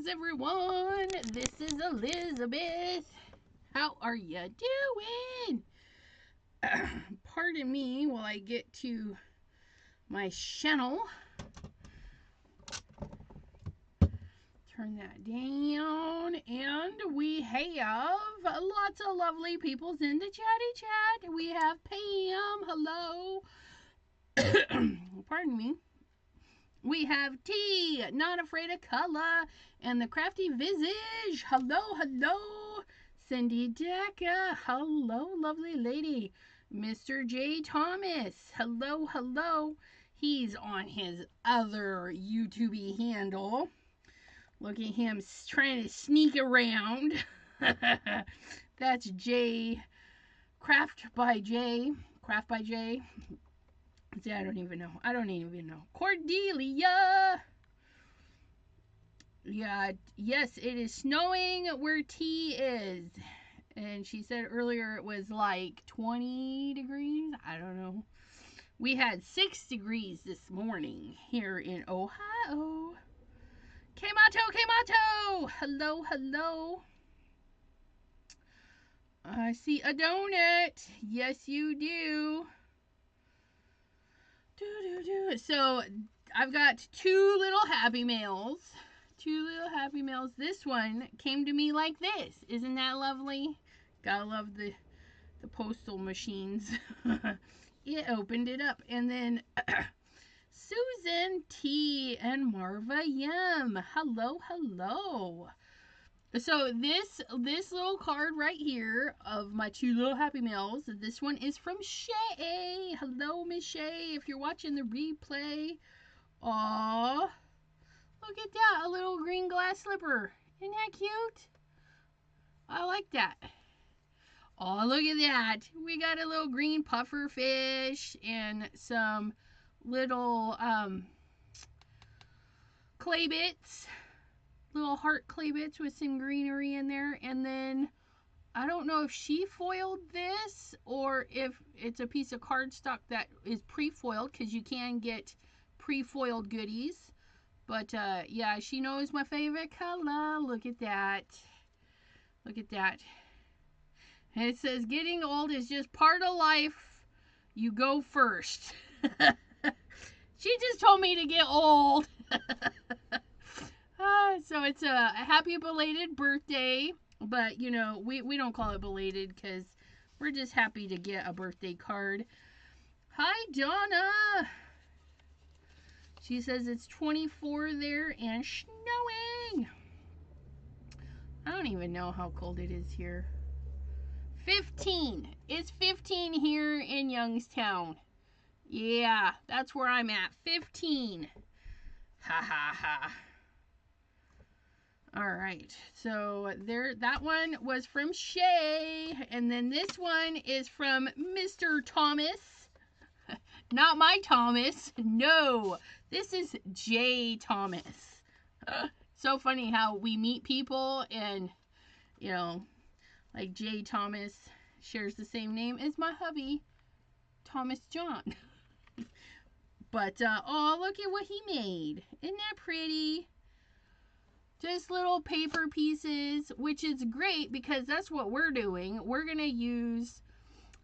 everyone. This is Elizabeth. How are you doing? Pardon me while I get to my channel. Turn that down, and we have lots of lovely peoples in the chatty chat. We have Pam. Hello. Pardon me. We have T, Not Afraid of Color, and the Crafty Visage. Hello, hello. Cindy Decker. Hello, lovely lady. Mr. J. Thomas. Hello, hello. He's on his other YouTube handle. Look at him trying to sneak around. That's J. Craft by J. See, I don't even know. Cordelia. Yeah, yes, it is snowing where T is. And she said earlier it was like 20 degrees. I don't know. We had 6 degrees this morning here in Ohio. Kamato. Hello, hello. I see a donut. Yes, you do. So I've got two little Happy Mails. This one came to me like this. Isn't that lovely? Gotta love the postal machines. It opened it up, and then Susan T and Marva Yum. Hello. So this little card right here of my two little Happy Meals, this one is from Shay. Hello, Miss Shay, if you're watching the replay. Aww. Look at that, a little green glass slipper. Isn't that cute? I like that. Oh, look at that. We got a little green puffer fish and some little clay bits. Little heart clay bits with some greenery in there. And then I don't know if she foiled this or if it's a piece of cardstock that is pre-foiled, because you can get pre-foiled goodies. But yeah, she knows my favorite color. Look at that. And it says, getting old is just part of life. You go first. She just told me to get old. So it's a happy belated birthday, but you know, we don't call it belated because we're just happy to get a birthday card. Hi, Donna. She says it's 24 there and snowing. I don't even know how cold it is here. 15. It's 15 here in Youngstown. Yeah, that's where I'm at. 15. Ha. All right, so there, that one was from Shay, and then this one is from Mr. Thomas. Not my Thomas. No, this is J. Thomas. So funny how we meet people and, you know, like J. Thomas shares the same name as my hubby, Thomas John. But, oh, look at what he made. Isn't that pretty? Just little paper pieces, which is great because that's what we're doing. We're going to use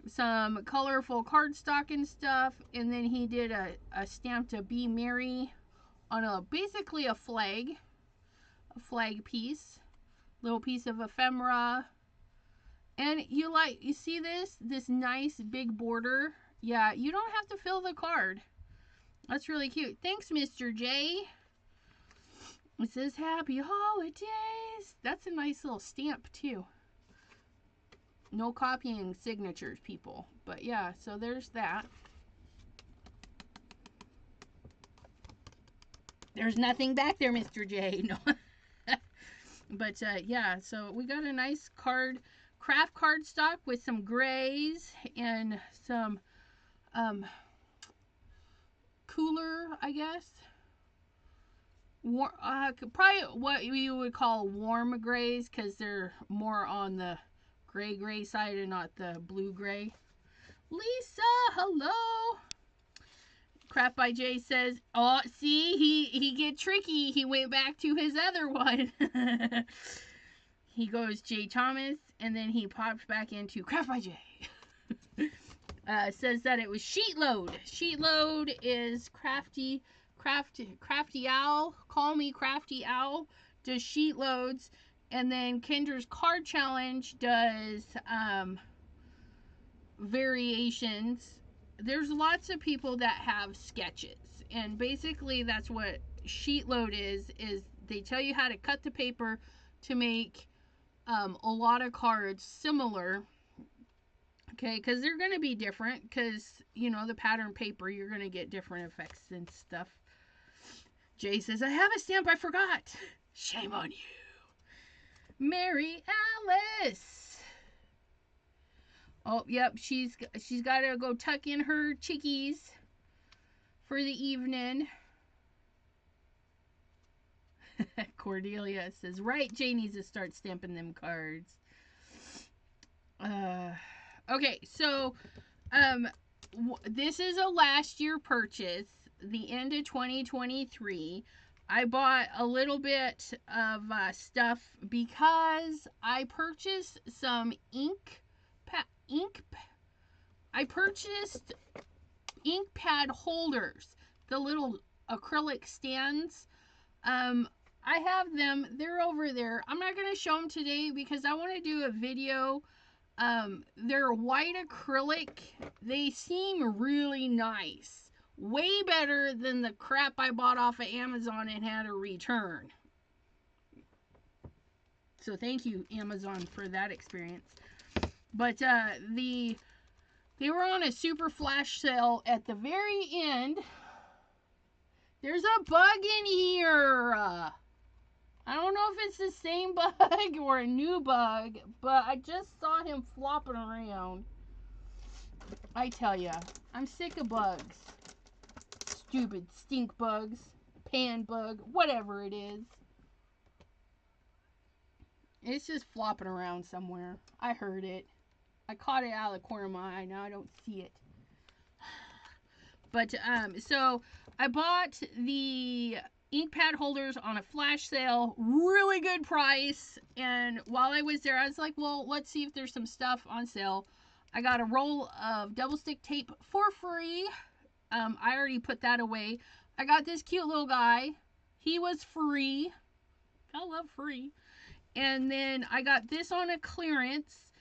some colorful cardstock and stuff. And then he did a stamp to Be Merry on basically a flag piece. Little piece of ephemera. And you see this nice big border? Yeah, you don't have to fill the card. That's really cute. Thanks, Mr. J. It says Happy Holidays. That's a nice little stamp, too. No copying signatures, people. But yeah, so there's that. There's nothing back there, Mr. J. No. But yeah, so we got a nice craft cardstock with some grays and some cooler, I guess. Probably what you would call warm grays, because they're more on the gray side and not the blue gray. Lisa, hello. Crap by Jay says, oh, see, he get tricky. He went back to his other one. He goes Jay Thomas, and then he pops back into Crap by Jay. Says that it was Sheetload. Sheetload is Crafty Owl. Call me Crafty Owl. Does sheet loads. And then Kendra's Card Challenge does variations. There's lots of people that have sketches. And basically that's what sheet load is they tell you how to cut the paper to make a lot of cards similar. Okay, because they're going to be different because, you know, the pattern paper, you're going to get different effects and stuff. Jay says, I have a stamp I forgot. Shame on you. Mary Alice. Oh, yep, she's got to go tuck in her chickies for the evening. Cordelia says, right, Jay needs to start stamping them cards. Okay, so this is a last year purchase, the end of 2023. I bought a little bit of stuff because I purchased some I purchased ink pad holders, the little acrylic stands. I have them, they're over there. I'm not going to show them today because I want to do a video. They're white acrylic. They seem really nice. Way better than the crap I bought off of Amazon and had to return. So thank you, Amazon, for that experience. But they were on a super flash sale at the very end. There's a bug in here. I don't know if it's the same bug or a new bug, but I just saw him flopping around. I tell ya, I'm sick of bugs. Stupid stink bugs, pan bug, whatever it is. It's just flopping around somewhere. I heard it. I caught it out of the corner of my eye. Now I don't see it. But, so I bought the ink pad holders on a flash sale, really good price. And while I was there, I was like, well, let's see if there's some stuff on sale. I got a roll of double stick tape for free. I already put that away. I got this cute little guy. He was free. I love free. And then I got this on a clearance.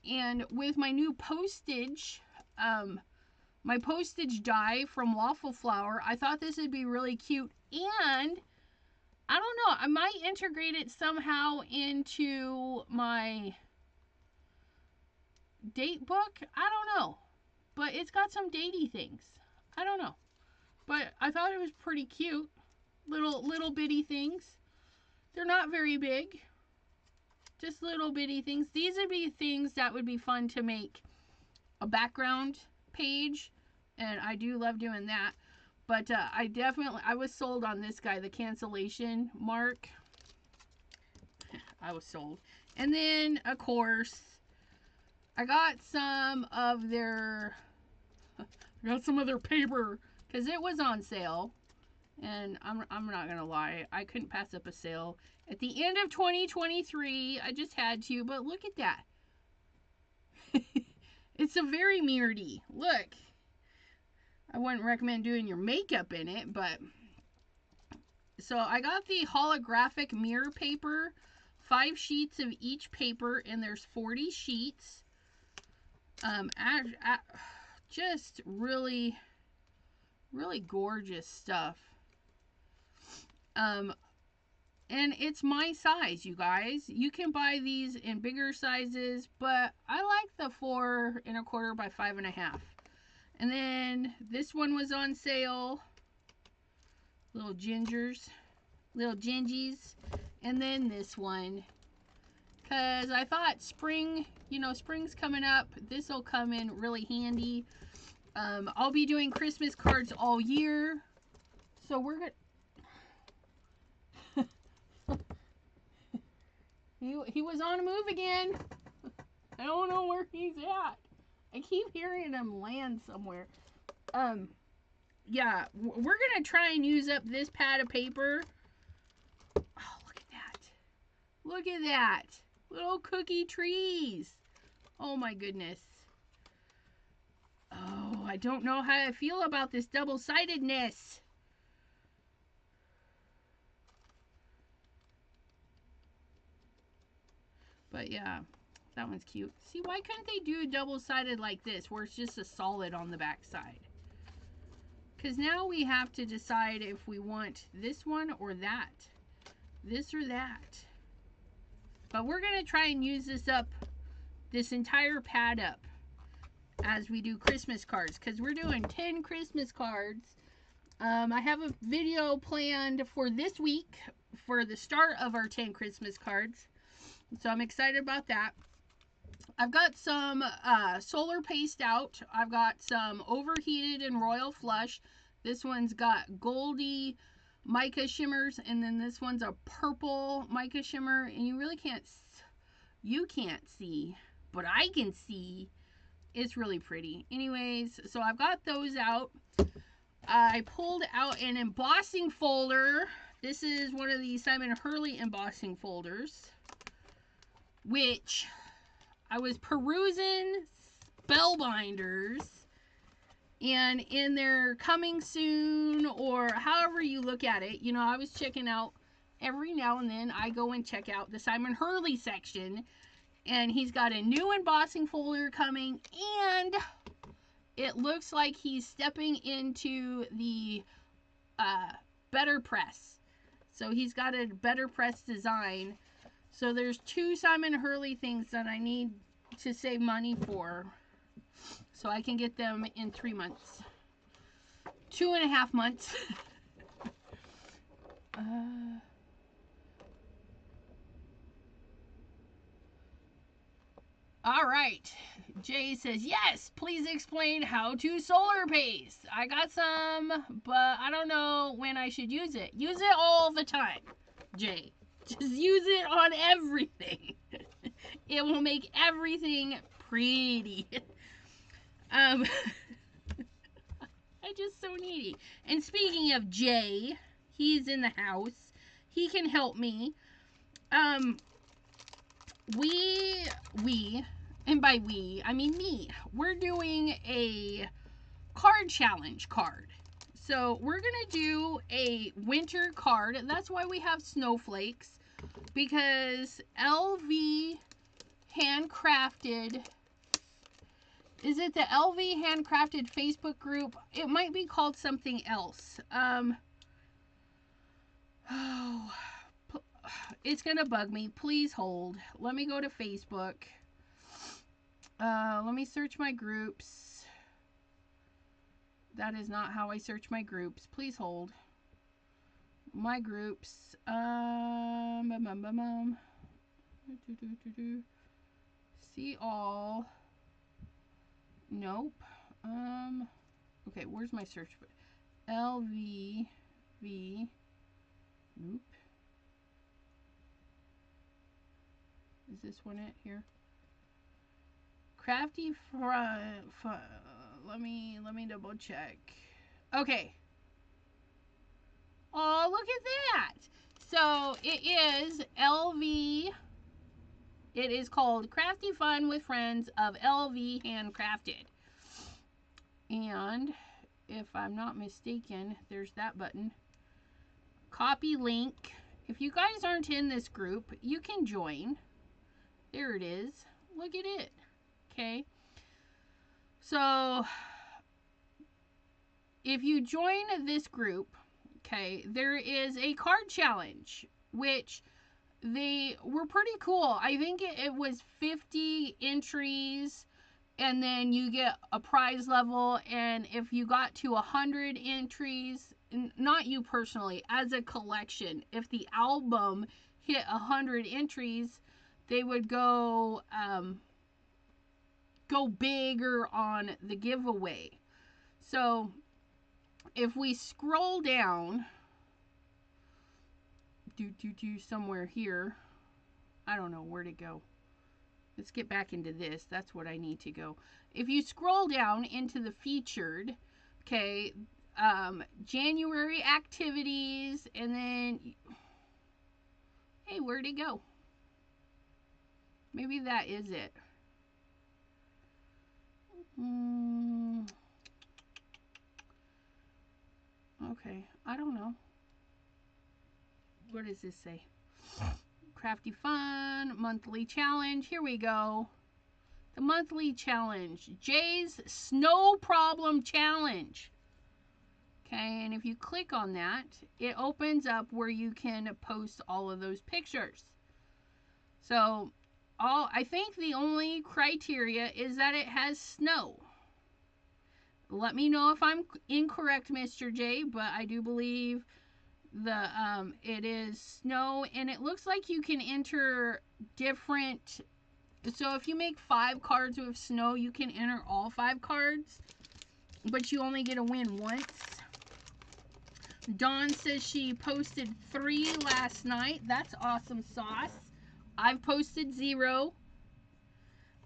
And with my new postage, my postage die from Waffle Flower, I thought this would be really cute. And I don't know, I might integrate it somehow into my date book. I don't know, but it's got some datey things. I don't know, but I thought it was pretty cute. Little bitty things. They're not very big, just little bitty things. These would be things that would be fun to make a background page, and I do love doing that. But I was sold on this guy, the cancellation mark. I was sold. And then, of course, I got some of their paper because it was on sale. And I'm not going to lie, I couldn't pass up a sale. At the end of 2023, I just had to, but look at that. It's a very mirrory. Look. I wouldn't recommend doing your makeup in it, but so I got the holographic mirror paper, 5 sheets of each paper, and there's 40 sheets. Just really, really gorgeous stuff. And it's my size, you guys. You can buy these in bigger sizes, but I like the 4 1/4 by 5 1/2. And then this one was on sale. Little gingies. And then this one. Because I thought spring, spring's coming up. This will come in really handy. I'll be doing Christmas cards all year. So we're going to... He was on a move again. I don't know where he's at. I keep hearing him land somewhere. yeah, we're going to try and use up this pad of paper. Oh, look at that. Look at that. Little cookie trees. Oh my goodness. Oh, I don't know how I feel about this double-sidedness. But yeah, that one's cute. See, why couldn't they do double-sided like this, where it's just a solid on the back side? Because now we have to decide if we want this one or that. This or that. But we're going to try and use this entire pad up as we do Christmas cards, because we're doing 10 Christmas cards. I have a video planned for this week for the start of our 10 Christmas cards. So I'm excited about that. I've got some solar paste out. I've got some overheated and royal flush. This one's got goldy mica shimmers, and then this one's a purple mica shimmer, and you really can't see, but I can see. It's really pretty. Anyways, so I've got those out. I pulled out an embossing folder. This is one of the Simon Hurley embossing folders, which I was perusing Spellbinders, and in their coming soon, or however you look at it, you know, I was checking out every now and then. I go and check out the Simon Hurley section, and he's got a new embossing folder coming, and it looks like he's stepping into the better press. So he's got a better press design. So there's 2 Simon Hurley things that I need to save money for, so I can get them in 3 months. 2.5 months. All right. Jay says, yes, please explain how to solar paste. I got some, but I don't know when I should use it. Use it all the time, Jay. Just use it on everything. It will make everything pretty. I'm just so needy. And speaking of Jay, he's in the house. He can help me. We, and by we, I mean me, we're doing a card challenge card. So we're going to do a winter card. That's why we have snowflakes, because LV Handcrafted, is it the LV Handcrafted Facebook group? It might be called something else. Oh, it's going to bug me. Please hold. Let me go to Facebook. Let me search my groups. That is not how I search my groups. Please hold. My groups. See all. Nope. Okay, where's my search? LVV. Nope. Is this one it here? Crafty let me double check. Okay. Oh, look at that. So it is LV. It is called Crafty Fun with Friends of LV Handcrafted. And if I'm not mistaken, there's that button. Copy link. If you guys aren't in this group, you can join. There it is. Look at it. Okay. So if you join this group, okay, there is a card challenge, which they were pretty cool. I think it was 50 entries, and then you get a prize level, and if you got to 100 entries, not you personally, as a collection, if the album hit 100 entries, they would go bigger on the giveaway. So if we scroll down somewhere here, I don't know where to go. Let's get back into this. That's what I need to go. If you scroll down into the featured, okay, January activities, and then, hey, where'd it go? Maybe that is it. Okay, I don't know. What does this say? Crafty Fun, monthly challenge. Here we go. The monthly challenge. Jay's Snow Problem Challenge. Okay, and if you click on that, it opens up where you can post all of those pictures. So, I think the only criteria is that it has snow. Let me know if I'm incorrect, Mr. J, but I do believe it is snow, and it looks like you can enter different. So if you make 5 cards with snow, you can enter all 5 cards, but you only get to win once. Dawn says she posted 3 last night. That's awesome sauce. I've posted 0.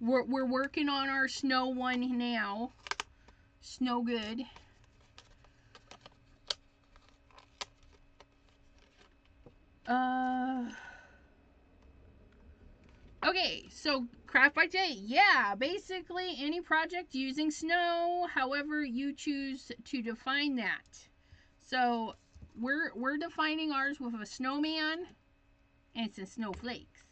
We're working on our snow one now. Snow good. Okay, so Craft by Jay. Yeah, basically any project using snow, however you choose to define that. So we're defining ours with a snowman and it's in snowflakes.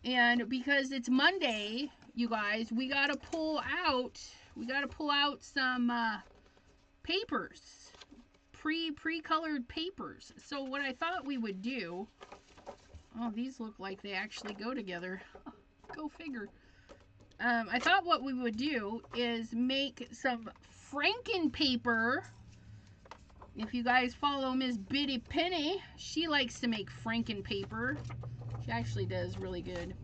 And because it's Monday, you guys, we gotta pull out some papers, pre-colored papers. So what I thought we would do, oh, these look like they actually go together. Go figure. I thought what we would do is make some Franken paper. If you guys follow Miss Bitty Penny, she likes to make Franken paper. She actually does really good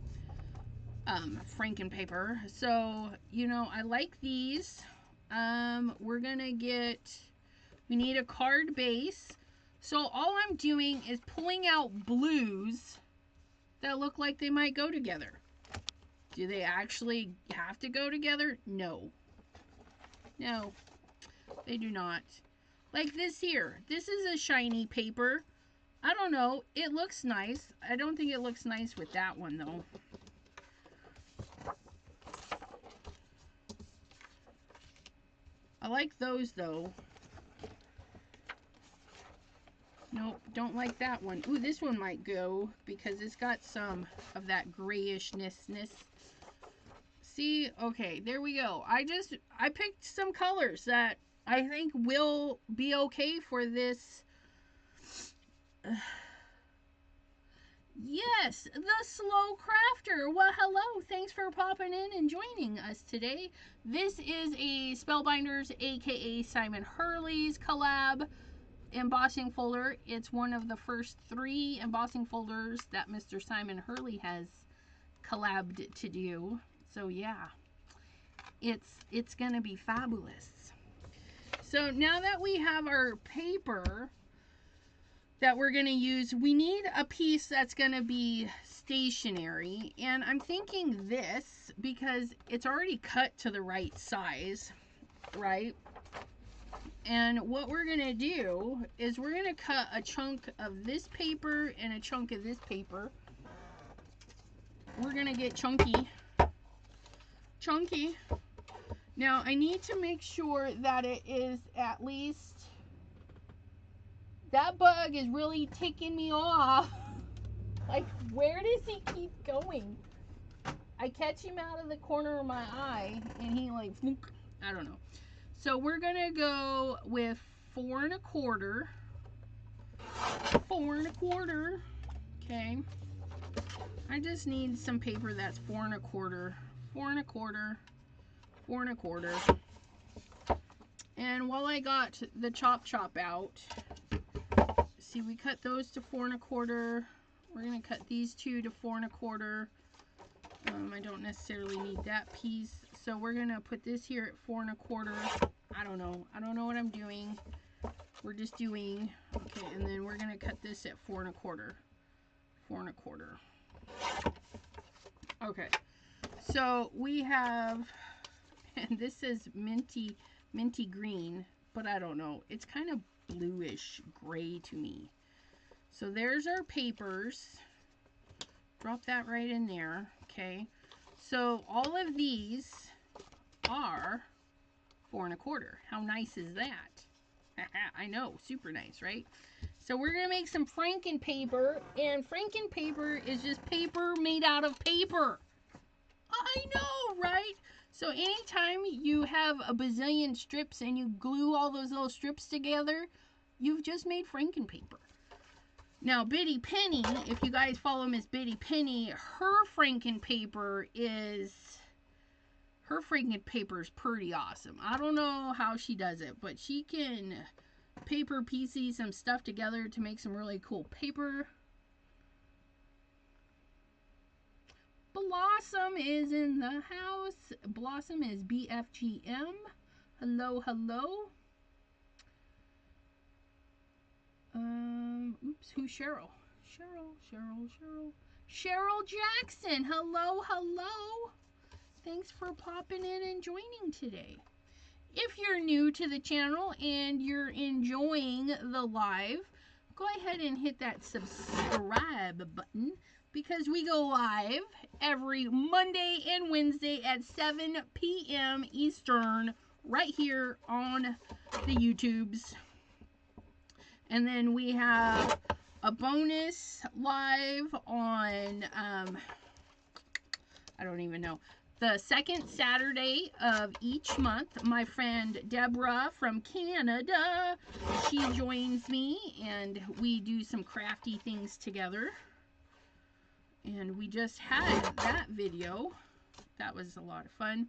Franken paper. So, you know, I like these. We're gonna we need a card base. So all I'm doing is pulling out blues that look like they might go together. Do they actually have to go together? No. No, they do not. Like this here. This is a shiny paper. I don't know. It looks nice. I don't think it looks nice with that one, though. I like those, though. Nope, don't like that one. Ooh, this one might go because it's got some of that grayishness. See? Okay, there we go. I picked some colors that I think will be okay for this. Yes, the Slow Crafter. Well, hello. Thanks for popping in and joining us today. This is a Spellbinders, aka Simon Hurley's collab embossing folder. It's one of the first 3 embossing folders that Mr. Simon Hurley has collabed to do. So yeah, it's gonna be fabulous. So now that we have our paper that we're gonna use, we need a piece that's gonna be stationary, and I'm thinking this because it's already cut to the right size, right? And what we're gonna do is we're gonna cut a chunk of this paper and a chunk of this paper. We're gonna get chunky. Now I need to make sure that it is at least, that bug is really ticking me off. Like, where does he keep going? I catch him out of the corner of my eye and he like, I don't know. So we're gonna go with 4 1/4. 4 1/4. Okay. I just need some paper that's 4 1/4. 4 1/4. 4 1/4. And while I got the chop out, see, we cut those to 4 1/4. We're gonna cut these 2 to 4 1/4. I don't necessarily need that piece, so we're gonna put this here at 4 1/4. I don't know what I'm doing. We're just doing, okay, and then we're gonna cut this at 4 1/4. 4 1/4. Okay, so we have, and this says minty green. but I don't know. It's kind of bluish gray to me. So there's our papers. Drop that right in there. Okay. So all of these are 4 1/4. How nice is that? I know, super nice, right? So we're gonna make some Franken paper, and Franken paper is just paper made out of paper. I know, right? So anytime you have a bazillion strips and you glue all those little strips together, you've just made Franken paper. Now, Biddy Penny, if you guys follow Miss Biddy Penny, her Franken paper is pretty awesome. I don't know how she does it, but she can paper piecey some stuff together to make some really cool paper. Blossom is in the house. Blossom is BFGM. Hello, hello. Oops, who's Cheryl? Cheryl Jackson. Hello, hello. Thanks for popping in and joining today. If you're new to the channel and you're enjoying the live, go ahead and hit that subscribe button, because we go live every Monday and Wednesday at 7 p.m. Eastern right here on the YouTubes. And then we have a bonus live on, I don't even know, the second Saturday of each month. My friend Deborah from Canada, she joins me and we do some crafty things together. And we just had that video. That was a lot of fun.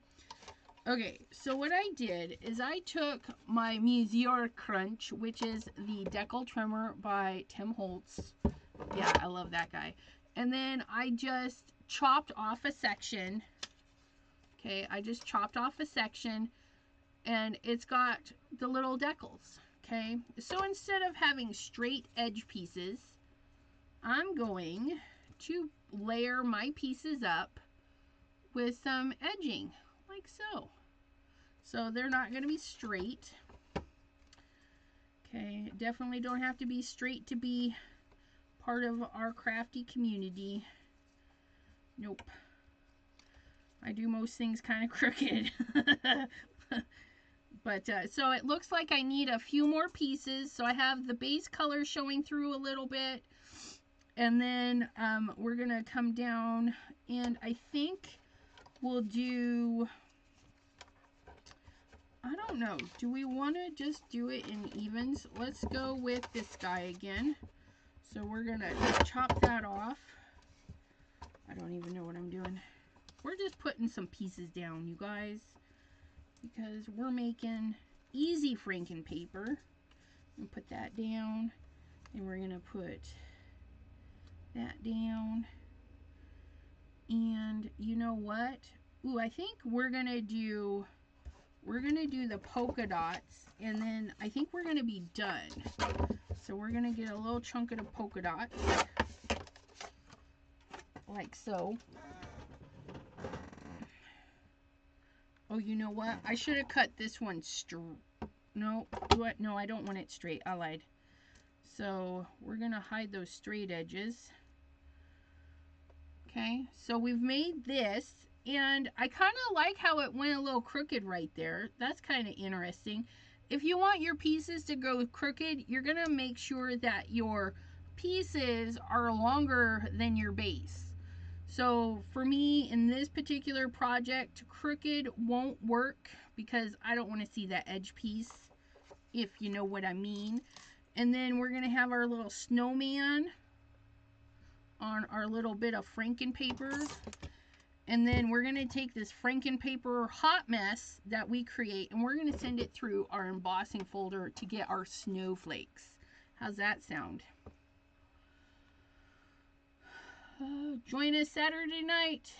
Okay, so what I did is I took my Musier Crunch, which is the decal trimmer by Tim Holtz. Yeah, I love that guy. And then I just chopped off a section. Okay, I just chopped off a section and it's got the little decals. Okay, so instead of having straight edge pieces, I'm going to layer my pieces up with some edging, like so. So they're not going to be straight. Okay, definitely don't have to be straight to be part of our crafty community. Nope. I do most things kind of crooked. But so it looks like I need a few more pieces. So I have the base color showing through a little bit. And then we're going to come down and I think we'll do, I don't know, do we want to just do it in evens? Let's go with this guy again. So we're going to chop that off. I don't even know what I'm doing. We're just putting some pieces down, you guys, because we're making easy Franken paper. And put that down, and we're going to put that down. And you know what? Ooh, I think we're gonna do the polka dots, and then I think we're gonna be done. So we're gonna get a little chunk of the polka dots, like so. Oh, you know what? I should have cut this one straight. No, what? No, I don't want it straight. I lied. So we're gonna hide those straight edges. Okay, so we've made this, and I kind of like how it went a little crooked right there. That's kind of interesting. If you want your pieces to go crooked, you're going to make sure that your pieces are longer than your base. So for me, in this particular project, crooked won't work because I don't want to see that edge piece, if you know what I mean. And then we're going to have our little snowman on our little bit of Franken paper, and then we're going to take this Franken paper hot mess that we create and we're going to send it through our embossing folder to get our snowflakes. How's that sound? Join us Saturday night.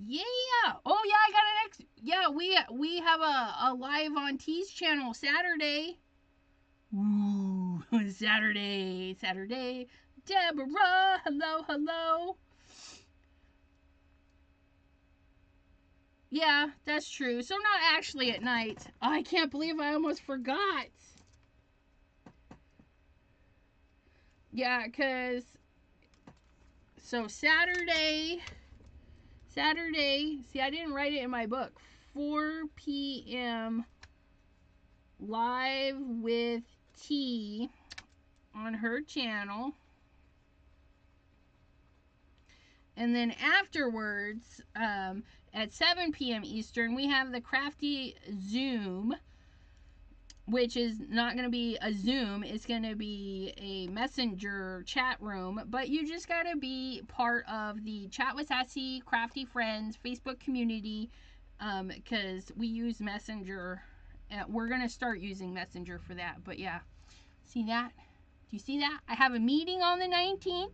Yeah. Oh yeah, I got an ex. Yeah, we have a live on T's channel Saturday. Ooh, Saturday. Deborah, hello, hello. Yeah, that's true. So not actually at night. Oh, I can't believe I almost forgot. Yeah, because so Saturday, see, I didn't write it in my book. 4 p.m. live with T on her channel. And then afterwards, at 7 p.m. Eastern, we have the Crafty Zoom, which is not going to be a Zoom. It's going to be a messenger chat room. But you just got to be part of the Chat with Sassy Crafty Friends Facebook community, because we use Messenger. We're going to start using Messenger for that. But yeah, see that? Do you see that? I have a meeting on the 19th.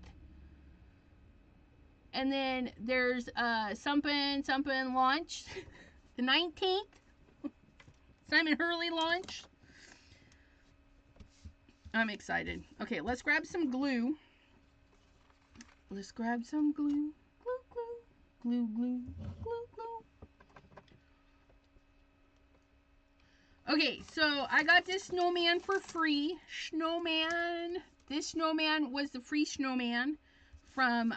And then there's something launch the 19th. Simon Hurley launch. I'm excited. Okay, let's grab some glue. Let's grab some glue. Glue, glue. Glue, glue. Glue, glue. Okay, so I got this snowman for free. Snowman. This snowman was the free snowman from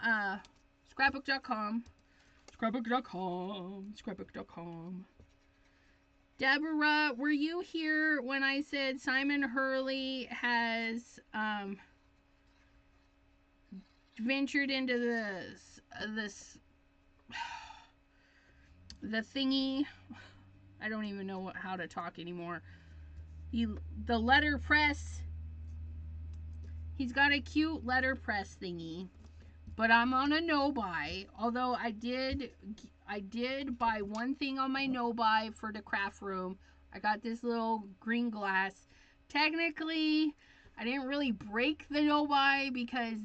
Scrapbook.com. Scrapbook.com. Deborah, were you here when I said Simon Hurley has ventured into the thingy? I don't even know how to talk anymore. The letterpress. He's got a cute letterpress thingy. But I'm on a no buy, although I did buy one thing on my no buy for the craft room. I got this little green glass. Technically, I didn't really break the no buy because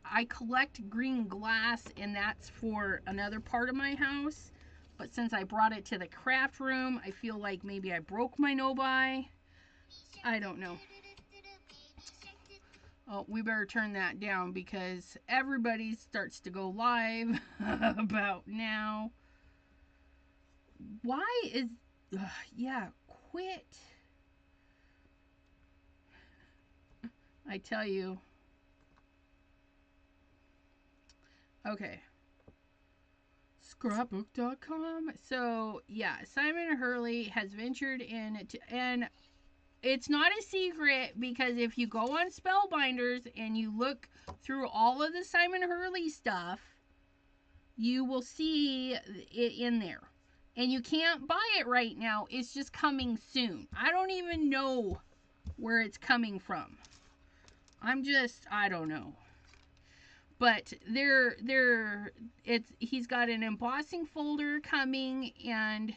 I collect green glass and that's for another part of my house. But since I brought it to the craft room, I feel like maybe I broke my no buy. I don't know. Oh, we better turn that down because everybody starts to go live about now. Why is... yeah, quit. I tell you. Okay. Scrapbook.com. So, yeah, Simon Hurley has ventured into... And it's not a secret because if you go on Spellbinders and you look through all of the Simon Hurley stuff, you will see it in there. And you can't buy it right now. It's just coming soon. I don't even know where it's coming from. I don't know. But he's got an embossing folder coming and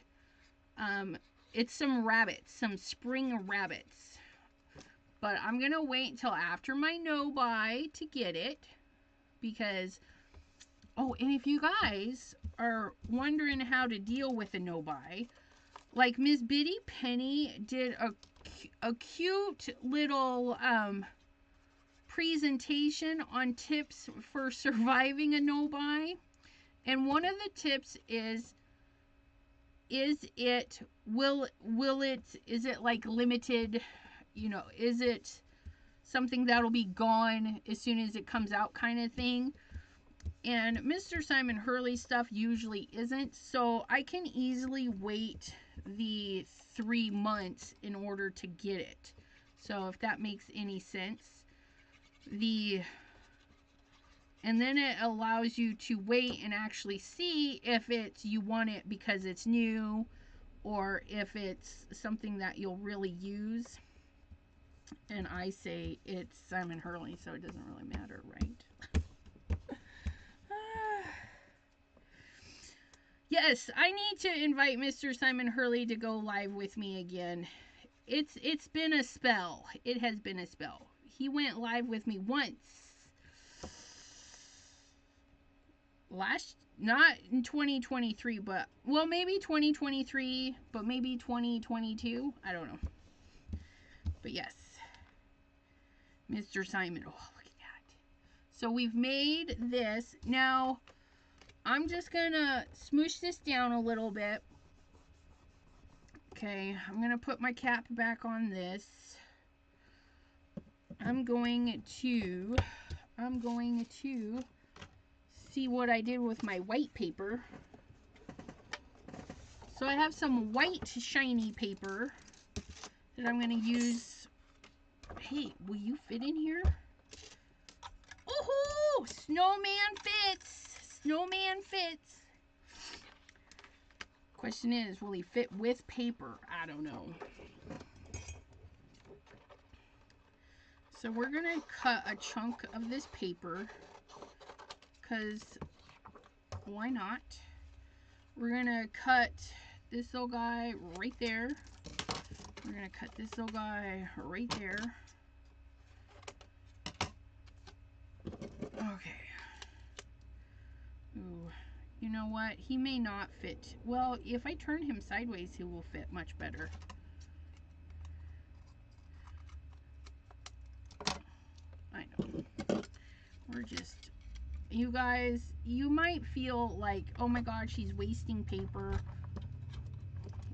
it's some rabbits, some spring rabbits. But I'm going to wait until after my no-buy to get it. Because, oh, and if you guys are wondering how to deal with a no-buy, like Miss Biddy Penny did a cute little presentation on tips for surviving a no-buy. And one of the tips is it like limited, is it something that'll be gone as soon as it comes out kind of thing? And Mr. Simon Hurley stuff usually isn't, so I can easily wait the 3 months in order to get it. So if that makes any sense. And then it allows you to wait and actually see if you want it because it's new or if it's something that you'll really use. And I say it's Simon Hurley, so it doesn't really matter, right? Yes, I need to invite Mr. Simon Hurley to go live with me again. It's been a spell. It has been a spell. He went live with me once. Not in 2023, but, well, maybe 2023, but maybe 2022. I don't know. But yes. Mr. Simon. Oh, look at that. So we've made this. Now, I'm just going to smoosh this down a little bit Okay, I'm going to put my cap back on this. I'm going to see what I did with my white paper. So I have some white shiny paper that I'm going to use. Hey, will you fit in here? Oh, snowman fits. Snowman fits. Question is, will he fit with paper? I don't know. So we're going to cut a chunk of this paper, because why not? We're going to cut this little guy right there. We're going to cut this little guy right there. Okay. Ooh, you know what? He may not fit. Well, if I turn him sideways, he will fit much better. I know. We're just... You guys, you might feel like, oh my God, she's wasting paper.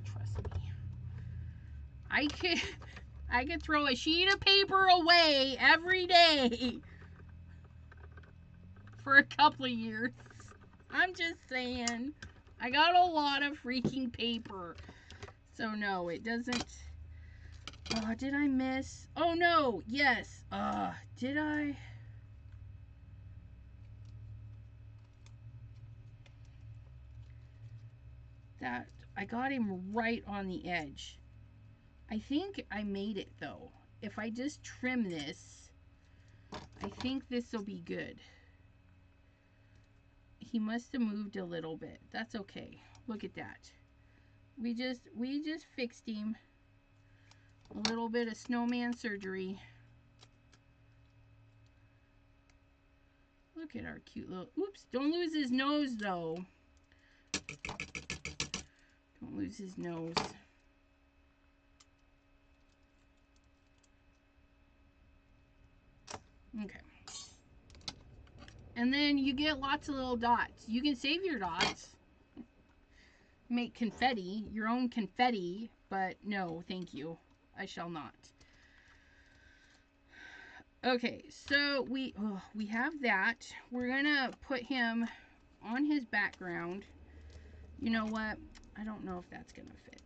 Trust me. I could throw a sheet of paper away every day for a couple of years. I'm just saying. I got a lot of freaking paper. So no, it doesn't. Oh, did I miss? Oh no, yes. Did I? That, I got him right on the edge. I think I made it though. If I just trim this, I think this will be good. He must have moved a little bit. That's okay. Look at that. We just fixed him. A little bit of snowman surgery. Look at our cute little... Oops, don't lose his nose though. Don't lose his nose. Okay. And then you get lots of little dots. You can save your dots. Make confetti, your own confetti, but no, thank you. I shall not. Okay, so we have that. We're gonna put him on his background. You know what? I don't know if that's gonna fit.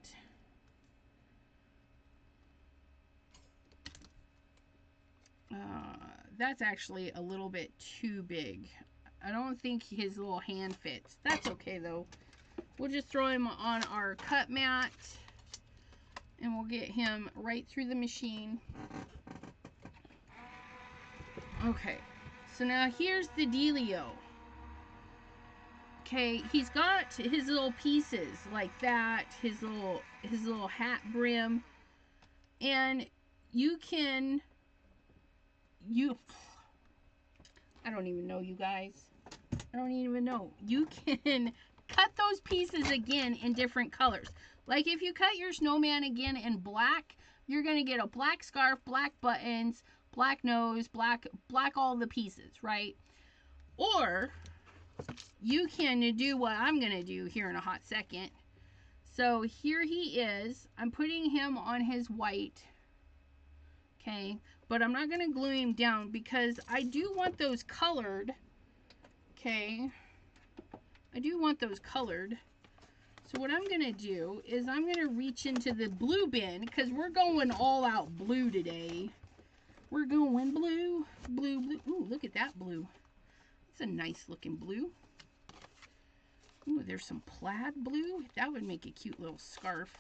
That's actually a little bit too big. I don't think his little hand fits. That's okay though. We'll just throw him on our cut mat and we'll get him right through the machine. Okay, so now here's the dealio. Okay, he's got his little pieces like that, his little hat brim, and I don't even know, you guys. I don't even know. You can cut those pieces again in different colors. Like if you cut your snowman again in black, you're going to get a black scarf, black buttons, black nose, black all the pieces, right? Or you can do what I'm going to do here in a hot second. So here he is. I'm putting him on his white. Okay, but I'm not going to glue him down because I do want those colored. Okay, I do want those colored. So what I'm going to do is I'm going to reach into the blue bin because we're going all out blue today. We're going blue, blue, blue. Ooh, look at that blue. It's a nice looking blue. Ooh, there's some plaid blue. That would make a cute little scarf.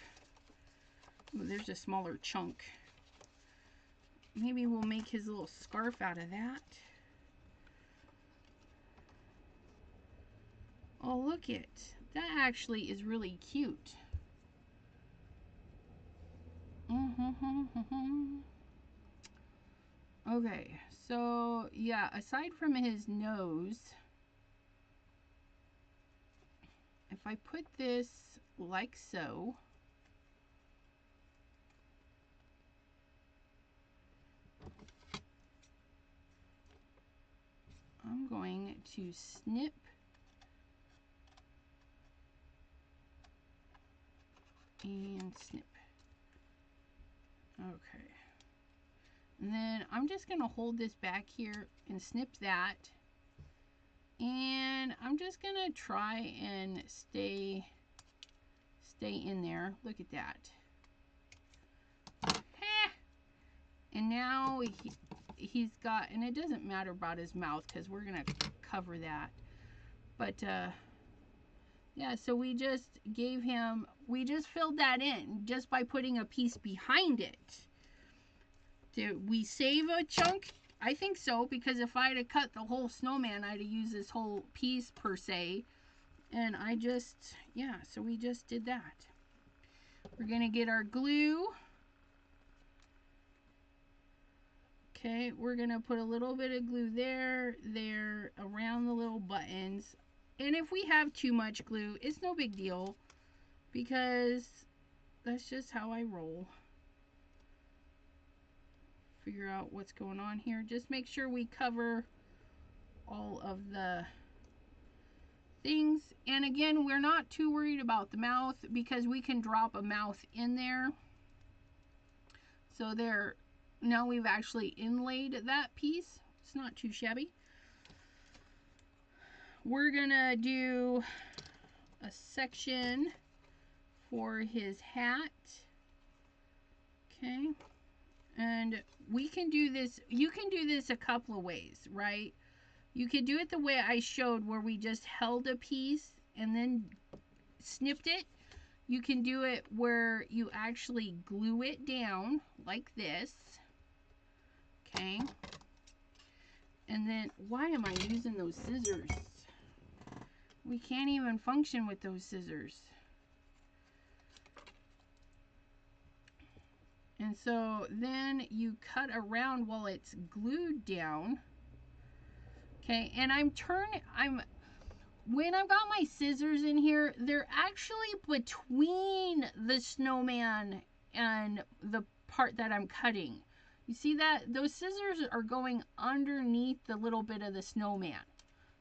Ooh, there's a smaller chunk. Maybe we'll make his little scarf out of that. Oh, look it. That actually is really cute. Okay, so yeah, aside from his nose, if I put this like so, I'm going to snip and snip. Okay. And then I'm just going to hold this back here and snip that. And I'm just going to try and stay in there. Look at that. And now he's got, and it doesn't matter about his mouth because we're going to cover that. But yeah, so we just filled that in just by putting a piece behind it. Did we save a chunk? I think so, because if I had cut the whole snowman, I'd have used this whole piece per se. And I just, yeah, so we just did that. We're going to get our glue. Okay, we're going to put a little bit of glue there, around the little buttons. And if we have too much glue, it's no big deal, because that's just how I roll. Figure out what's going on here. Just make sure we cover all of the things. And again, we're not too worried about the mouth because we can drop a mouth in there. So there, now we've actually inlaid that piece. It's not too shabby. We're gonna do a section for his hat. Okay. And we can do this, you can do this a couple of ways, right? You could do it the way I showed, where we just held a piece and then snipped it. You can do it where you actually glue it down like this. Okay. And then, why am I using those scissors? We can't even function with those scissors. And so then you cut around while it's glued down. Okay, and when I've got my scissors in here, they're actually between the snowman and the part that I'm cutting. You see that? Those scissors are going underneath the little bit of the snowman.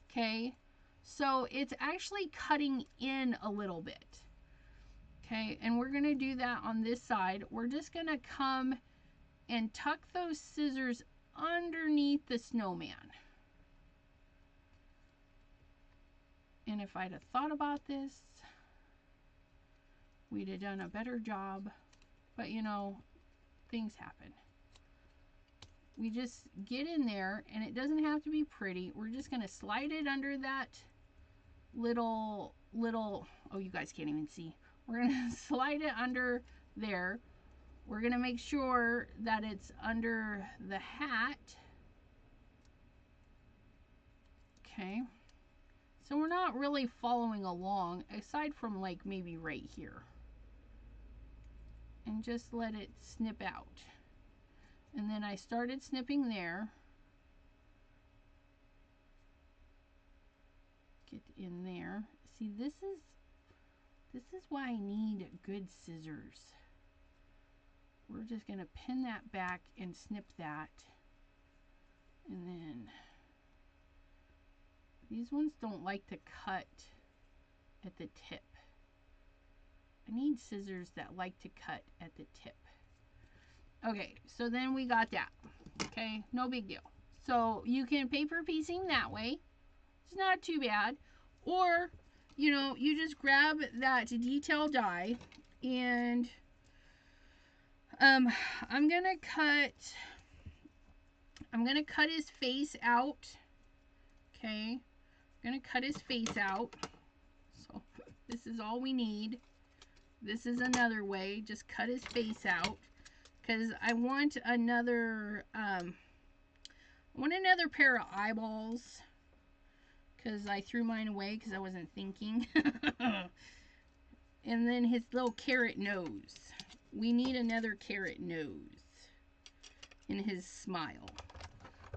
Okay, so it's actually cutting in a little bit. Okay, and we're going to do that on this side. We're just going to come and tuck those scissors underneath the snowman. And if I'd have thought about this, we'd have done a better job. But you know, things happen. We just get in there, and it doesn't have to be pretty. We're just going to slide it under that little, oh, you guys can't even see. We're going to slide it under there. We're going to make sure that it's under the hat. Okay. So we're not really following along, aside from like maybe right here. And just let it snip out. And then I started snipping there. Get in there. See, this is why I need good scissors. We're just going to pin that back and snip that. And then these ones don't like to cut at the tip. I need scissors that like to cut at the tip. Okay, so then we got that. Okay, no big deal. So you can paper piecing that way. It's not too bad. Or, you know, you just grab that detail die, and I'm gonna cut his face out. Okay, I'm gonna cut his face out. So this is all we need. This is another way. Just cut his face out, because I want another pair of eyeballs, because I threw mine away because I wasn't thinking. And then his little carrot nose. We need another carrot nose in his smile.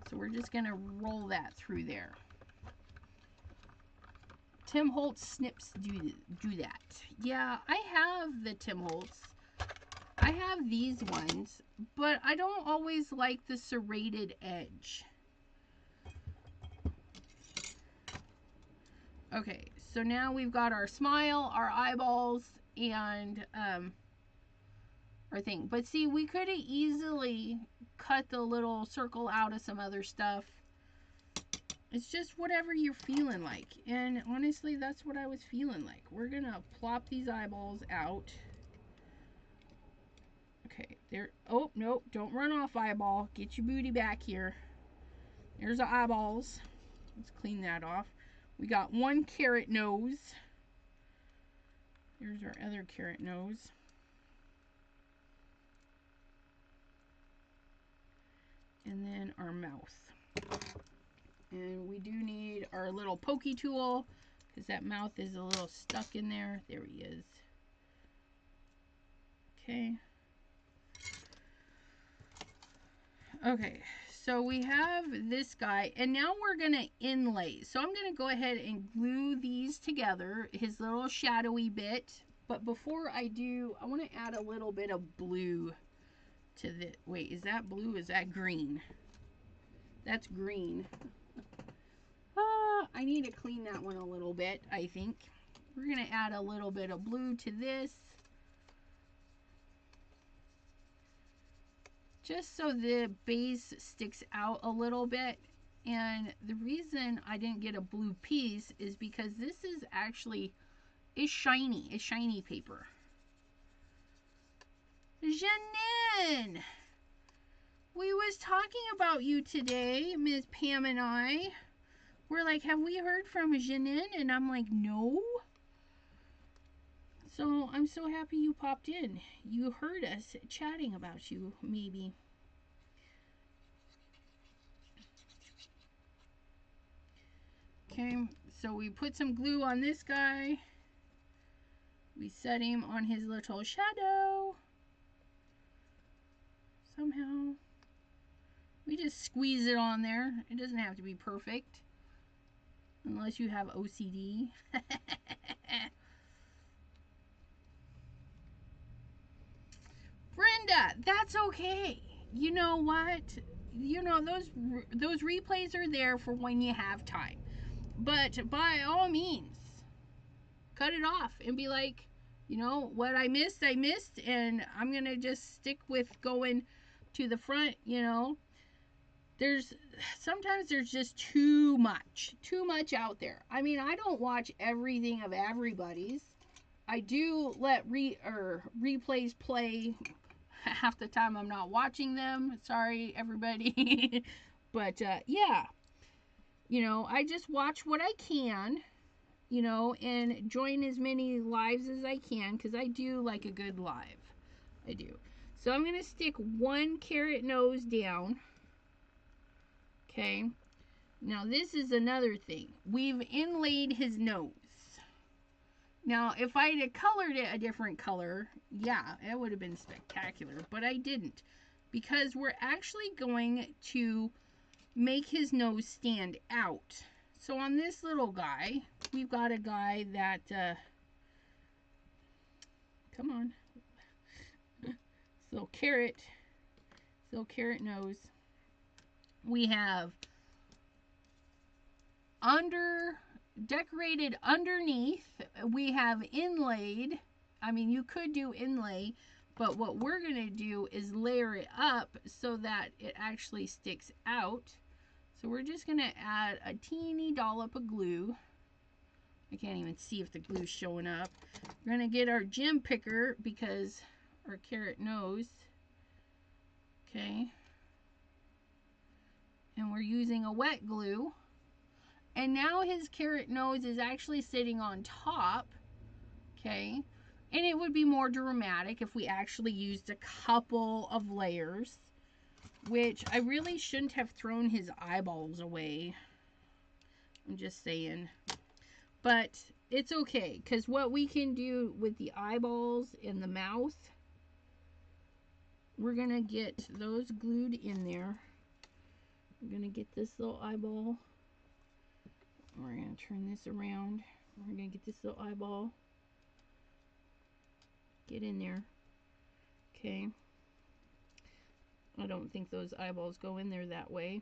So we're just going to roll that through there. Tim Holtz snips do that. Yeah, I have the Tim Holtz. I have these ones, but I don't always like the serrated edge. Okay, so now we've got our smile, our eyeballs, and our thing. But see, we could have easily cut the little circle out of some other stuff. It's just whatever you're feeling like. And honestly, that's what I was feeling like. We're going to plop these eyeballs out. Okay, there. Oh, nope. Don't run off, eyeball. Get your booty back here. There's the eyeballs. Let's clean that off. We got one carrot nose. There's our other carrot nose. And then our mouth. And we do need our little pokey tool because that mouth is a little stuck in there. There he is. Okay. Okay, so we have this guy, and now we're going to inlay. So I'm going to go ahead and glue these together, his little shadowy bit. But before I do, I want to add a little bit of blue to the... Wait, is that blue? Is that green? That's green. I need to clean that one a little bit, I think. We're going to add a little bit of blue to this. Just so the base sticks out a little bit. And the reason I didn't get a blue piece is because this is actually, it's shiny. It's shiny paper. Janine! We was talking about you today, Miss Pam and I. We're like, have we heard from Janine? And I'm like, no. So I'm so happy you popped in. You heard us chatting about you, maybe. Okay, so we put some glue on this guy. We set him on his little shadow. Somehow. We just squeeze it on there. It doesn't have to be perfect. Unless you have OCD. Brenda, that's okay. You know what? You know, those replays are there for when you have time. But by all means, cut it off and be like, you know, what I missed, and I'm going to just stick with going to the front, you know. Sometimes there's just too much out there. I mean, I don't watch everything of everybody's. I do let replays play. Half the time I'm not watching them. Sorry, everybody. But, yeah. You know, I just watch what I can, you know, and join as many lives as I can, because I do like a good live. I do. So I'm going to stick one carrot nose down. Okay. Now, this is another thing. We've inlaid his nose. Now, if I had colored it a different color, yeah, it would have been spectacular. But I didn't. Because we're actually going to make his nose stand out. So on this little guy, we've got a guy that, come on. Little carrot nose. We have decorated underneath. We have inlaid. I mean, you could do inlay, but what we're going to do is layer it up so that it actually sticks out. So we're just going to add a teeny dollop of glue. I can't even see if the glue's showing up. We're going to get our gem picker because our carrot nose. Okay. And we're using a wet glue. And now his carrot nose is actually sitting on top. Okay. And it would be more dramatic if we actually used a couple of layers. Which I really shouldn't have thrown his eyeballs away. I'm just saying. But it's okay. Because what we can do with the eyeballs and the mouth. We're going to get those glued in there. We're going to get this little eyeball. We're going to turn this around. We're going to get this little eyeball. Get in there. Okay. I don't think those eyeballs go in there that way.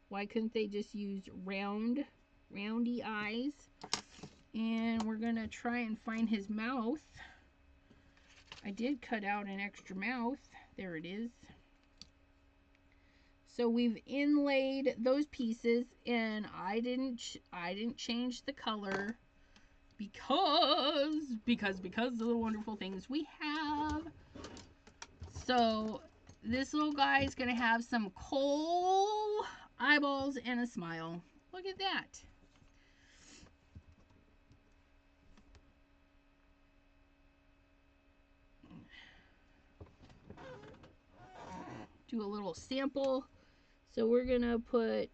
Why couldn't they just use roundy eyes? And we're going to try and find his mouth. I did cut out an extra mouth. There it is. So we've inlaid those pieces, and I didn't change the color because of the wonderful things we have. So this little guy is going to have some coal eyeballs and a smile. Look at that. Do a little sample. So we're going to put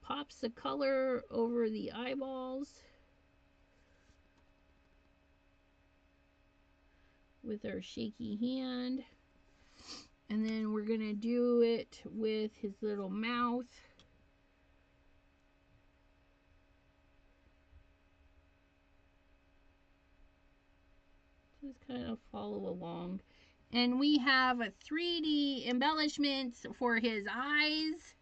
pops of color over the eyeballs with our shaky hand. And then we're going to do it with his little mouth. Just kind of follow along. And we have a 3D embellishments for his eyes.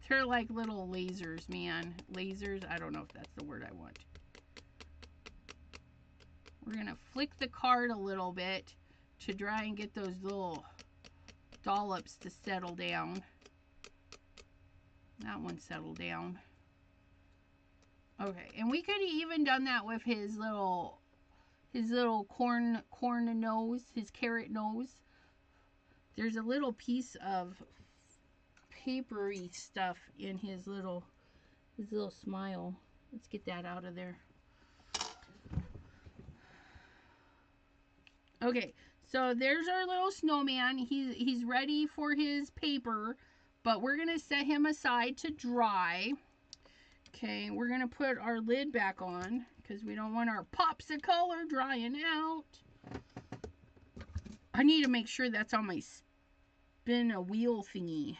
They're like little lasers, man. Lasers, I don't know if that's the word I want. We're going to flick the card a little bit to try and get those little dollops to settle down. That one settled down. Okay, and we could have even done that with his little corn nose, his carrot nose. There's a little piece of papery stuff in his little smile. Let's get that out of there. Okay, so there's our little snowman. He's ready for his paper, but we're gonna set him aside to dry. Okay, we're gonna put our lid back on because we don't want our pops of color drying out. I need to make sure that's on my spin a wheel thingy.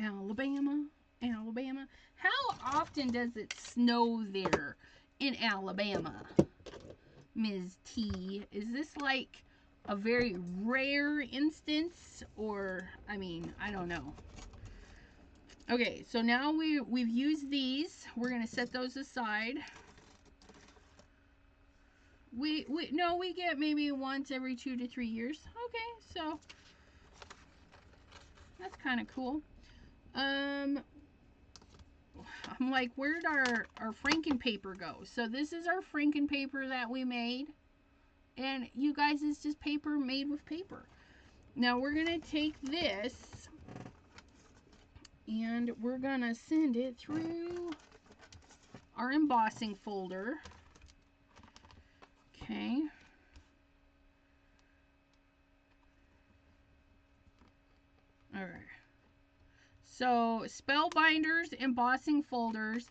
Alabama, Alabama. How often does it snow there in Alabama, Ms. T? Is this like a very rare instance, or, I mean, I don't know. Okay, so now we've used these. We're going to set those aside. We get maybe once every 2 to 3 years. Okay, so that's kind of cool. I'm like, where'd our Franken paper go? So this is our Franken paper that we made. And you guys, it's just paper made with paper. Now we're going to take this and we're going to send it through our embossing folder. Okay. All right. So Spellbinders, embossing folders,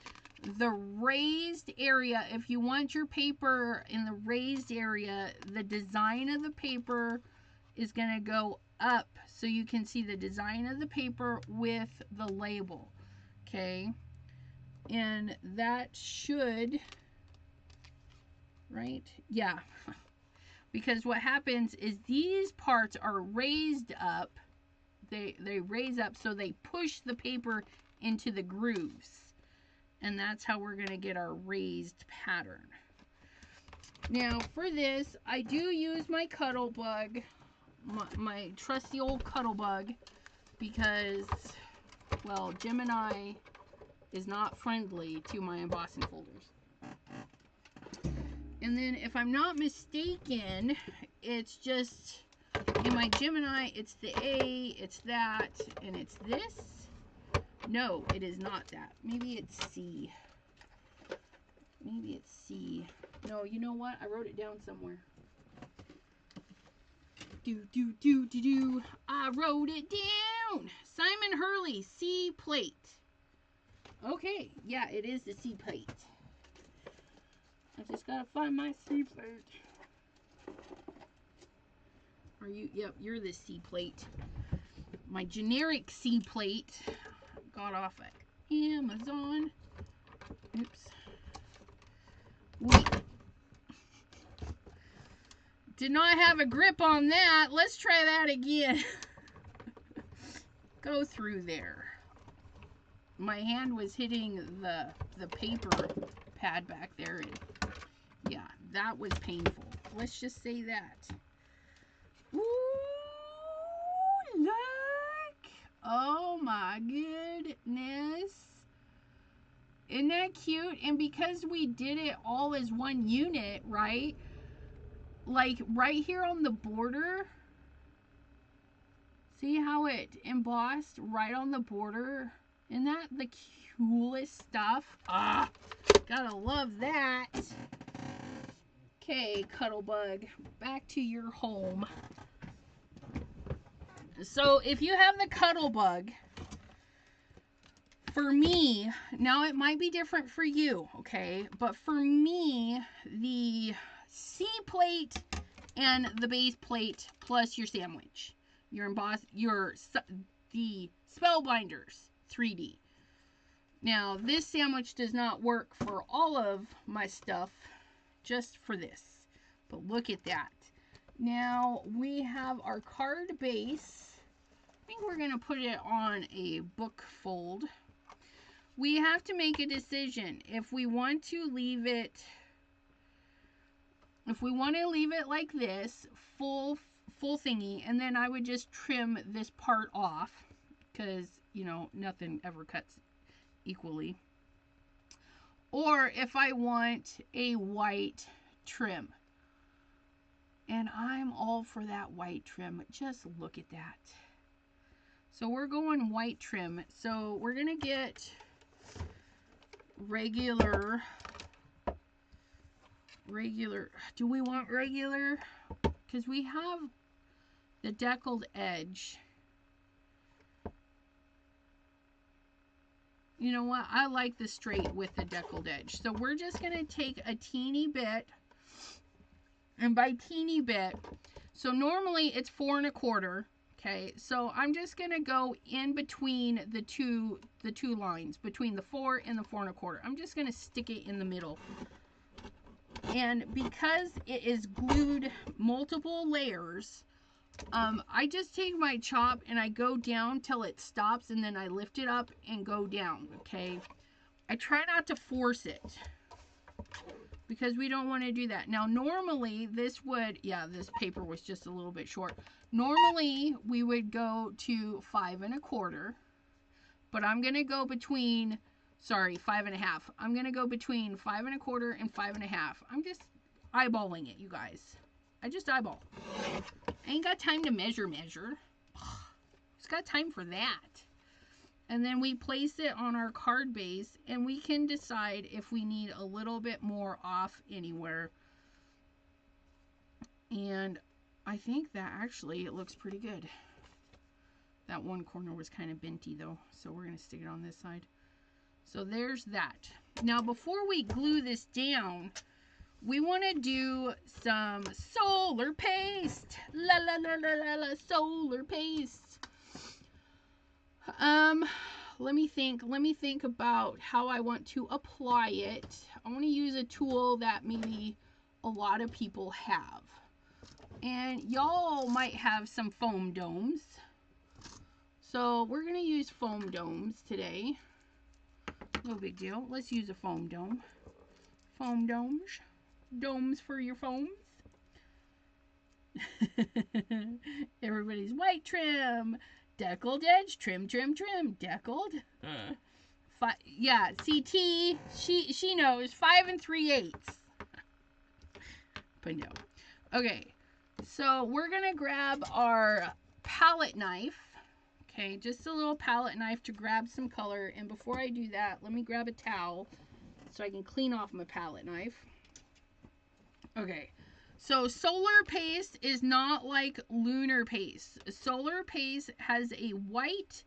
the raised area, if you want your paper in the raised area, the design of the paper is going to go up so you can see the design of the paper with the label. Okay. And that should, right? Yeah. Because what happens is these parts are raised up. They raise up, so they push the paper into the grooves. And that's how we're going to get our raised pattern. Now, for this, I do use my Cuttlebug, my trusty old Cuttlebug, because, well, Gemini is not friendly to my embossing folders. And then, if I'm not mistaken, it's just, in my Gemini, it's the A, it's that, and it's this. No, it is not that. Maybe it's C. Maybe it's C. No, you know what? I wrote it down somewhere. I wrote it down. Simon Hurley, C plate. Okay, yeah, it is the C plate. I just gotta find my C plate. Are you? Yep, you're the C plate. My generic C plate got off at Amazon. Oops. Wait. Did not have a grip on that. Let's try that again. Go through there. My hand was hitting the paper pad back there. And yeah, that was painful. Let's just say that. Ooh, look. Oh my goodness. Isn't that cute? And because we did it all as one unit, right? Like right here on the border. See how it embossed right on the border? Isn't that the coolest stuff? Ah, gotta love that. Okay, Cuttlebug, back to your home. So if you have the Cuttlebug, for me, now it might be different for you, okay? But for me, the C plate and the base plate plus your sandwich, the Spellbinders 3D. Now, this sandwich does not work for all of my stuff, just for this. But look at that. Now, we have our card base. I think we're going to put it on a book fold. We have to make a decision if we want to leave it like this, full thingy, and then I would just trim this part off because, you know, nothing ever cuts equally. Or if I want a white trim. And I'm all for that white trim. Just look at that. So we're going white trim. So we're going to get regular. Do we want regular? Because we have the deckled edge. You know what? I like the straight with the deckled edge. So we're just going to take a teeny bit. And by teeny bit, so normally it's 4 1/4. Okay, so I'm just going to go in between the two lines, between the 4 and the 4 1/4. I'm just going to stick it in the middle. And because it is glued multiple layers, I just take my chop and I go down till it stops, and then I lift it up and go down, okay? I try not to force it because we don't want to do that. Now, normally this would, yeah, this paper was just a little bit short. Normally we would go to 5 1/4, but I'm going to go between, sorry, 5 1/2. I'm going to go between 5 1/4 and 5 1/2. I'm just eyeballing it, you guys. I just eyeball. I ain't got time to measure. It's got time for that. And then we place it on our card base, and we can decide if we need a little bit more off anywhere. And I think that actually it looks pretty good. That one corner was kind of benty though, so we're going to stick it on this side. So there's that. Now before we glue this down, we want to do some solar paste. La la la la la la, solar paste. Let me think about how I want to apply it. I want to use a tool that maybe a lot of people have. And y'all might have some foam domes. So we're going to use foam domes today. No big deal. Let's use a foam dome. Foam domes. Domes for your foams. Everybody's white trim. Deckled edge, trim, deckled. Yeah, CT, she knows, 5 3/8. But no. Okay, so we're gonna grab our palette knife. Okay, just a little palette knife to grab some color. And before I do that, let me grab a towel so I can clean off my palette knife. Okay. So solar paste is not like lunar paste. Solar paste has a white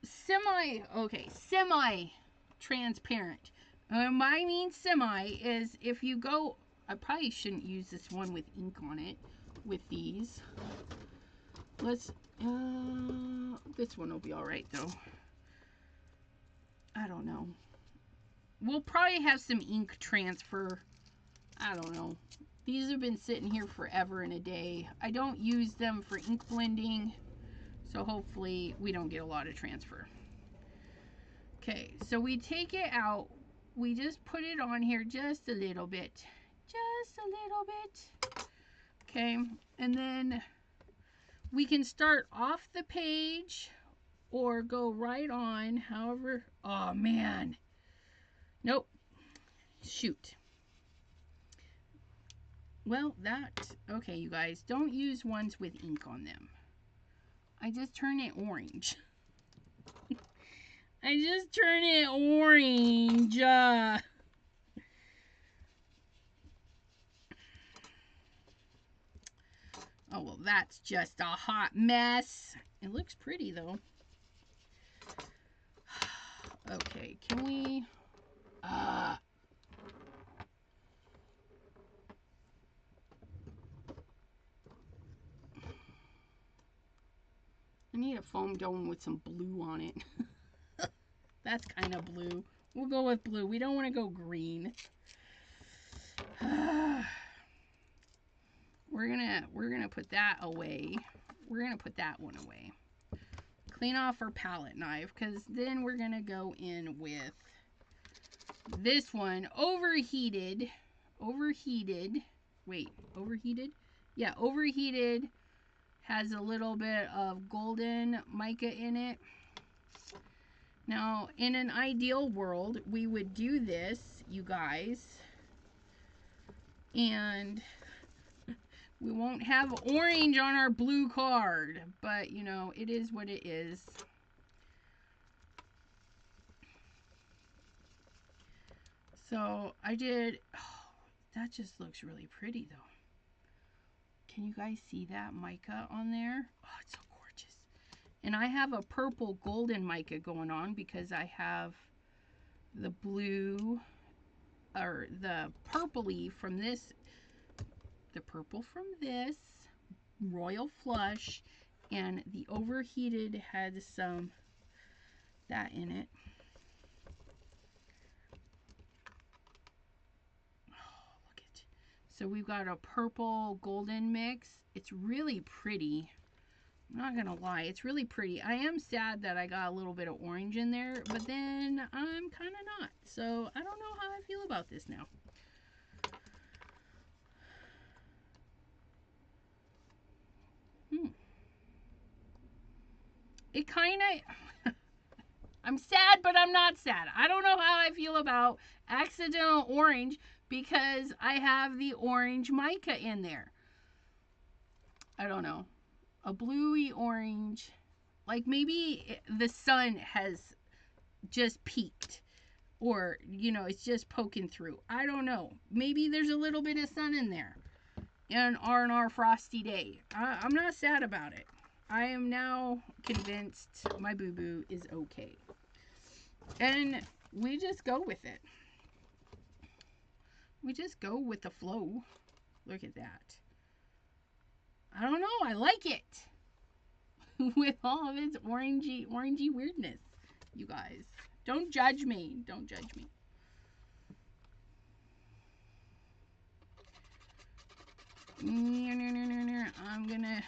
semi-transparent. What I mean semi is if you go, I probably shouldn't use this one with ink on it with these. This one will be all right though. I don't know. We'll probably have some ink transfer. I don't know. These have been sitting here forever and a day. I don't use them for ink blending, so hopefully we don't get a lot of transfer. Okay, so we take it out. We just put it on here just a little bit. Just a little bit. Okay, and then we can start off the page or go right on, however. Oh man. Nope. Shoot. Well, okay, you guys, don't use ones with ink on them. I just turn it orange. I just turn it orange. Oh, well, that's just a hot mess. It looks pretty, though. Okay, can we... I need a foam dome with some blue on it. That's kind of blue. We'll go with blue. We don't want to go green. We're gonna put that away. We're gonna put that one away. Clean off our palette knife, because then we're gonna go in with this one. Overheated. Wait, overheated? Yeah, overheated. Has a little bit of golden mica in it. Now, in an ideal world, we would do this, you guys, and we won't have orange on our blue card, but, you know, it is what it is. So, I did, oh, that just looks really pretty, though. Can you guys see that mica on there? Oh, it's so gorgeous. And I have a purple golden mica going on because I have the blue, or the purpley from this, the purple from this, Royal Flush, and the overheated had some that in it. Oh, look at, so we've got a purple golden mix. It's really pretty. I'm not gonna lie, it's really pretty. I am sad that I got a little bit of orange in there, but then I'm kind of not. So I don't know how I feel about this now. It kind of, I'm sad, but I'm not sad. I don't know how I feel about accidental orange because I have the orange mica in there. I don't know. A bluey orange, like maybe the sun has just peaked, or, you know, it's just poking through. I don't know. Maybe there's a little bit of sun in there on our frosty day. I'm not sad about it. I am now convinced my boo-boo is okay. And we just go with it. We just go with the flow. Look at that. I don't know. I like it. With all of its orangey weirdness. You guys. Don't judge me. Don't judge me. I'm gonna...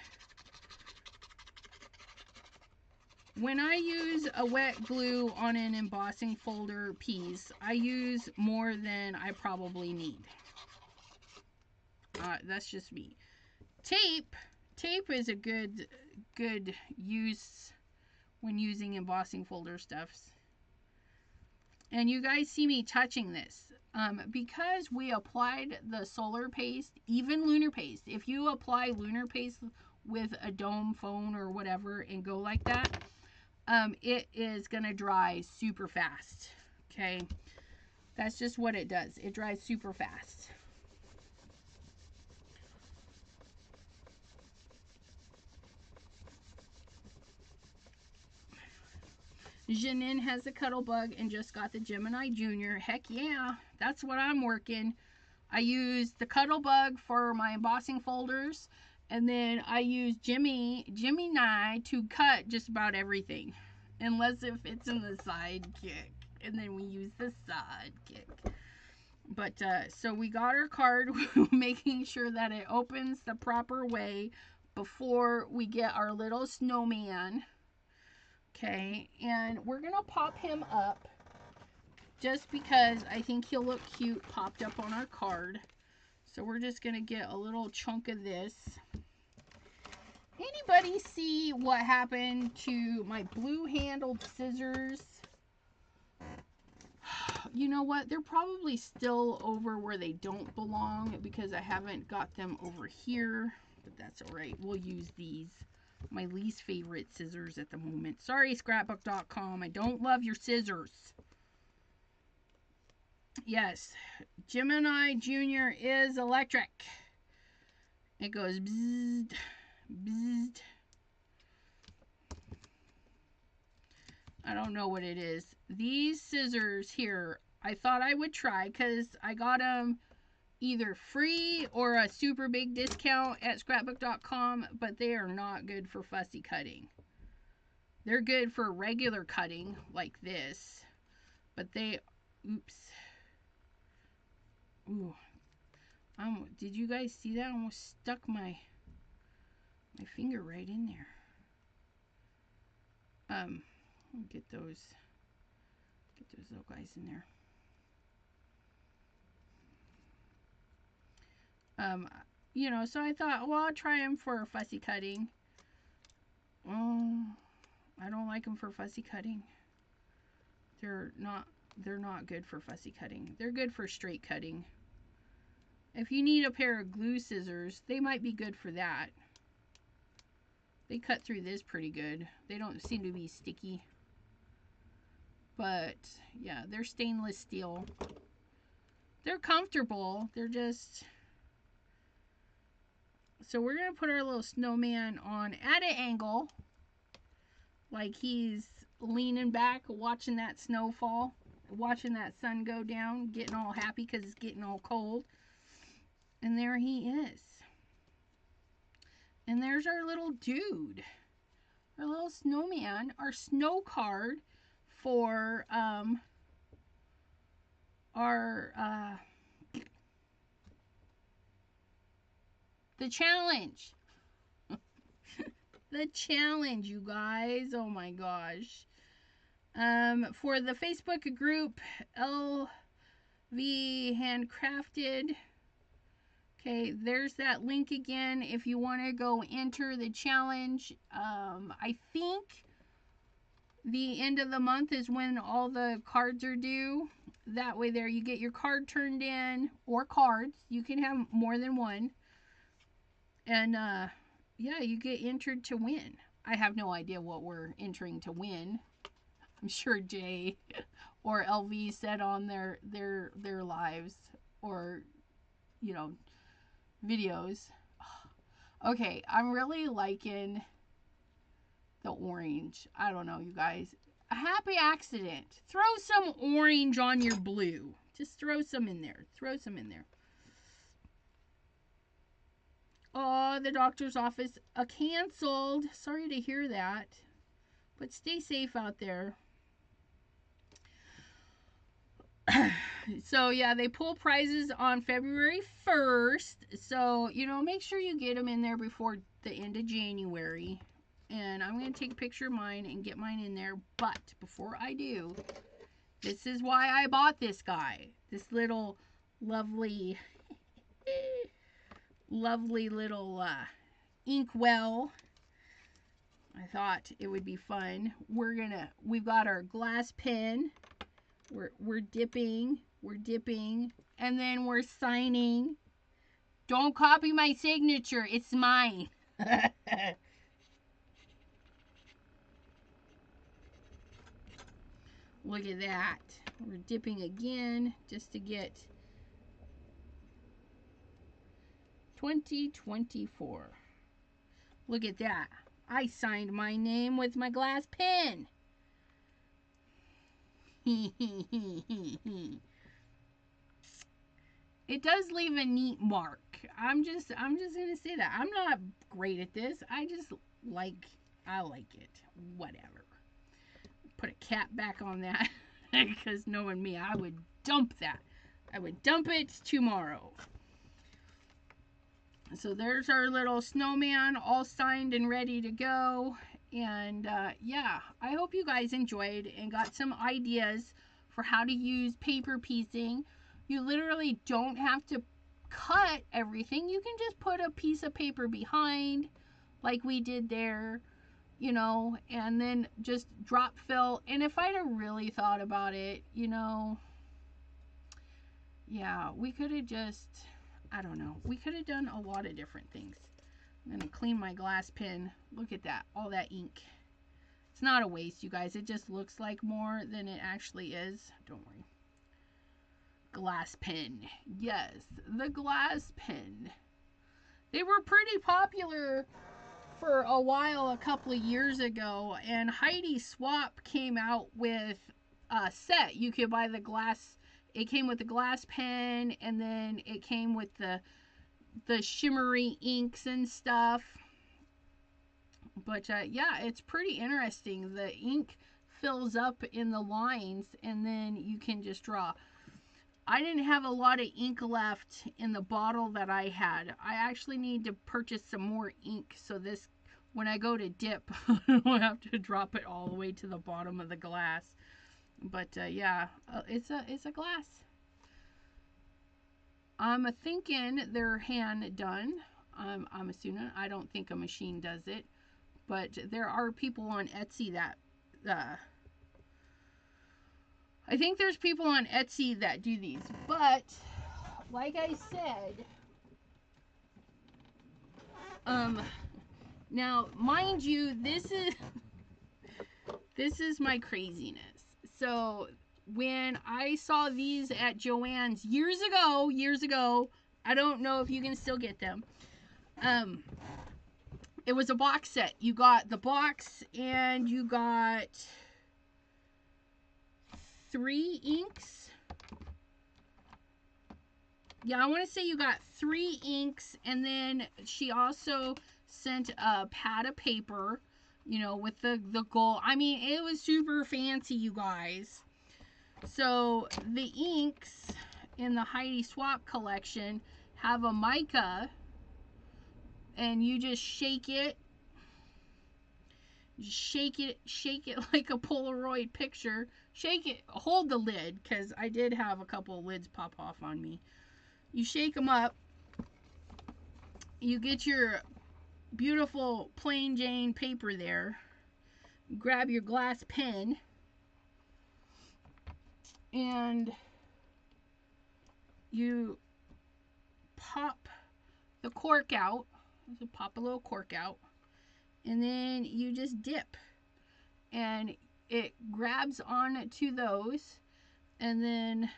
When I use a wet glue on an embossing folder piece, I use more than I probably need. That's just me. Tape is a good use when using embossing folder stuffs. And you guys see me touching this. Because we applied the solar paste, even lunar paste. If you apply lunar paste with a dome phone or whatever and go like that, it is going to dry super fast. Okay. That's just what it does. It dries super fast. Janine has a cuddle bug and just got the Gemini Junior. Heck yeah. That's what I'm working. I use the cuddle bug for my embossing folders. And then I use Jimmy and I to cut just about everything. Unless if it's in the sidekick. And then we use the sidekick. But, so we got our card, making sure that it opens the proper way before we get our little snowman. Okay, and we're going to pop him up just because I think he'll look cute popped up on our card. So we're just going to get a little chunk of this. Anybody see what happened to my blue-handled scissors? You know what? They're probably still over where they don't belong because I haven't got them over here. But that's alright. We'll use these. My least favorite scissors at the moment. Sorry, Scrapbook.com. I don't love your scissors. Yes, Gemini Jr. is electric. It goes bzzz, bzzz. I don't know what it is. These scissors here, I thought I would try because I got them either free or a super big discount at Scrapbook.com, but they are not good for fussy cutting. They're good for regular cutting like this, but they, oops. Ooh, did you guys see that? I almost stuck my finger right in there. Get those little guys in there. You know, so I thought, well, I'll try them for fussy cutting. Oh, I don't like them for fussy cutting. They're not good for fussy cutting. They're good for straight cutting. If you need a pair of glue scissors, they might be good for that. They cut through this pretty good. They don't seem to be sticky. But, yeah, they're stainless steel. They're comfortable. They're just... So we're going to put our little snowman on at an angle. Like he's leaning back, watching that snow fall. Watching that sun go down. Getting all happy because it's getting all cold. And there he is. And there's our little dude. Our little snowman. Our snow card for the challenge. The challenge, you guys. Oh my gosh. For the Facebook group, LV Handcrafted. Okay, there's that link again if you want to go enter the challenge. I think the end of the month is when all the cards are due. That way there you get your card turned in, or cards. You can have more than one. And yeah, you get entered to win. I have no idea what we're entering to win. I'm sure Jay or LV said on their lives or, you know, videos. Okay, I'm really liking the orange. I don't know, you guys. A happy accident. Throw some orange on your blue. Just throw some in there. Throw some in there. Oh, the doctor's office canceled. Sorry to hear that. But stay safe out there. So, yeah, they pull prizes on February 1st. So, you know, make sure you get them in there before the end of January. And I'm going to take a picture of mine and get mine in there. But before I do, this is why I bought this guy. This little lovely, lovely little inkwell. I thought it would be fun. We've got our glass pen. We're dipping, and then we're signing. Don't copy my signature. It's mine. Look at that. We're dipping again just to get 2024. Look at that. I signed my name with my glass pen. it does leave a neat mark. I'm just gonna say that. I'm not great at this. I like it. Whatever. Put a cap back on that because knowing me, I would dump that. I would dump it tomorrow. So there's our little snowman all signed and ready to go. And yeah, I hope you guys enjoyed and got some ideas for how to use paper piecing. You literally don't have to cut everything. You can just put a piece of paper behind like we did there, you know, and then just drop fill. And if I'd have really thought about it, you know, yeah, we could have just, I don't know, we could have done a lot of different things. I'm going to clean my glass pen. Look at that, all that ink. It's not a waste, you guys. It just looks like more than it actually is. Don't worry. Glass pen. Yes, the glass pen. They were pretty popular for a while a couple of years ago, and Heidi Swap came out with a set. You could buy the glass. It came with the glass pen, and then it came with the shimmery inks and stuff. But yeah, it's pretty interesting. The ink fills up in the lines, and then you can just draw. I didn't have a lot of ink left in the bottle that I had. I actually need to purchase some more ink so this, when I go to dip, I don't have to drop it all the way to the bottom of the glass. But yeah, it's a glass. I'm thinking they're hand done. I'm assuming. I don't think a machine does it, but there are people on Etsy that I think there's people on Etsy that do these. But like I said, now mind you, this is my craziness. So when I saw these at Joann's years ago, I don't know if you can still get them. It was a box set. You got the box and you got 3 inks. Yeah, I want to say you got 3 inks, and then she also sent a pad of paper, you know, with the gold. I mean, it was super fancy, you guys. So the inks in the Heidi Swap collection have a mica, and you just shake it like a Polaroid picture. Shake it, hold the lid, because I did have a couple of lids pop off on me. You shake them up, you get your beautiful plain Jane paper there, grab your glass pen, and you pop the cork out. So pop a little cork out, and then you just dip, and it grabs on to those, and then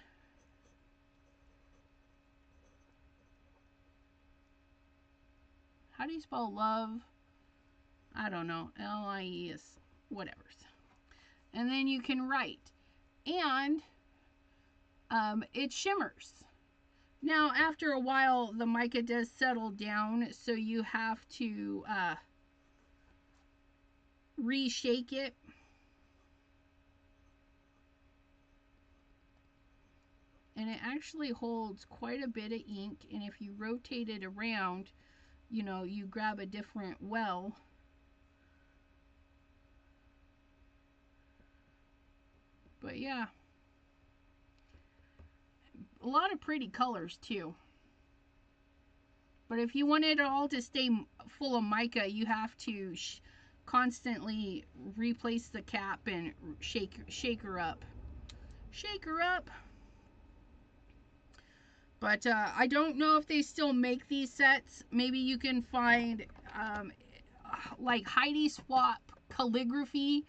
how do you spell love? I don't know. L-I-E-S, whatever. And then you can write, and it shimmers. Now, after a while, the mica does settle down, so you have to reshake it. And it actually holds quite a bit of ink, and if you rotate it around, you know, you grab a different well. But yeah, a lot of pretty colors too. But if you want it all to stay full of mica, you have to constantly replace the cap and shake her up. Shake her up. But I don't know if they still make these sets. Maybe you can find like Heidi Swap calligraphy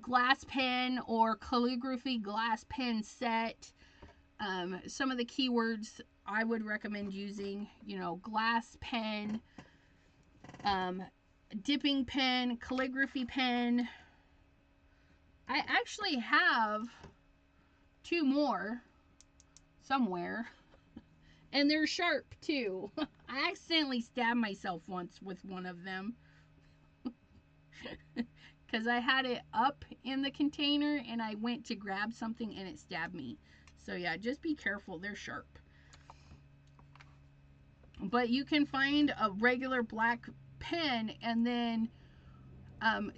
glass pen or calligraphy glass pen set. Some of the keywords I would recommend using, you know, glass pen, dipping pen, calligraphy pen. I actually have 2 more somewhere. And they're sharp too. I accidentally stabbed myself once with one of them because I had it up in the container and I went to grab something and it stabbed me. So yeah, just be careful. They're sharp. But you can find a regular black pen, and then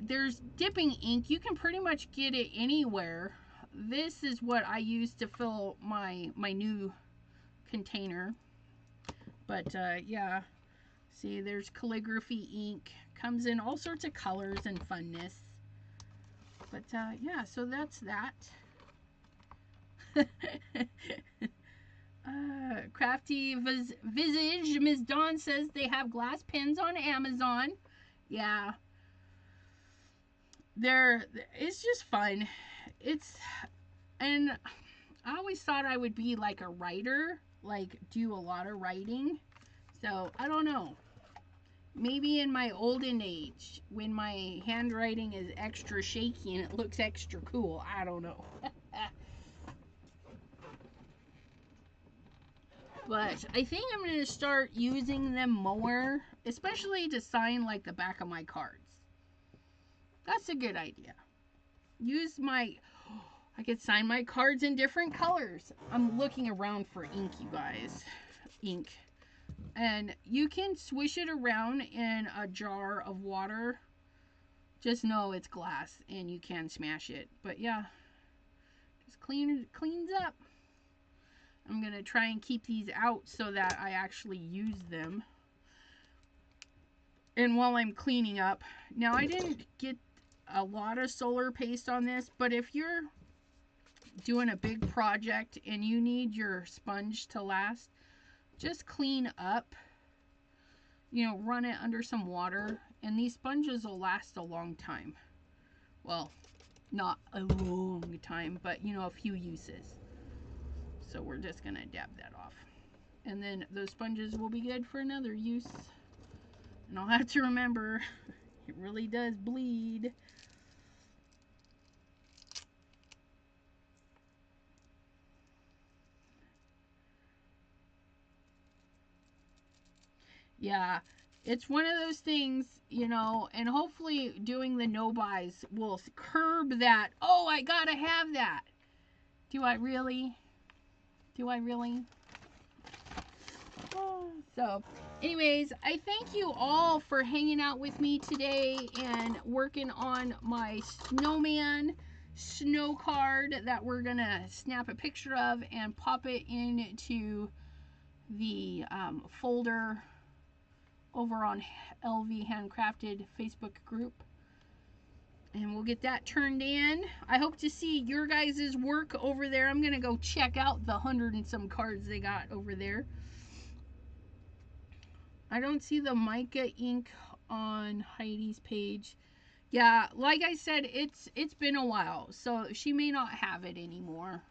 there's dipping ink. You can pretty much get it anywhere. This is what I use to fill my new container. But yeah, see, there's calligraphy ink. Comes in all sorts of colors and funness. But yeah, so that's that. Crafty Visage, Ms. Dawn says they have glass pens on Amazon. Yeah. It's just fun. And I always thought I would be like a writer, like do a lot of writing. So, I don't know. Maybe in my olden age, when my handwriting is extra shaky and it looks extra cool. I don't know. But I think I'm going to start using them more, especially to sign like the back of my cards. That's a good idea. I could sign my cards in different colors. I'm looking around for ink, you guys. Ink. And you can swish it around in a jar of water. Just know it's glass and you can smash it. But yeah, just cleans up. I'm going to try and keep these out so that I actually use them. And while I'm cleaning up, now I didn't get a lot of solar paste on this, but if you're doing a big project and you need your sponge to last, just clean up, run it under some water, and these sponges will last a long time. Well, not a long time, but a few uses. So we're just gonna dab that off, and then those sponges will be good for another use. And I'll have to remember, it really does bleed. Yeah, it's one of those things, and hopefully doing the no-buys will curb that. Oh, I gotta have that. Do I really? So, anyways, I thank you all for hanging out with me today and working on my snowman snow card that we're gonna snap a picture of and pop it into the folder over on LV Handcrafted Facebook group. And we'll get that turned in. I hope to see your guys' work over there. I'm going to go check out the 100 and some cards they got over there. I don't see the mica ink on Heidi's page. Yeah, like I said, it's been a while, so she may not have it anymore.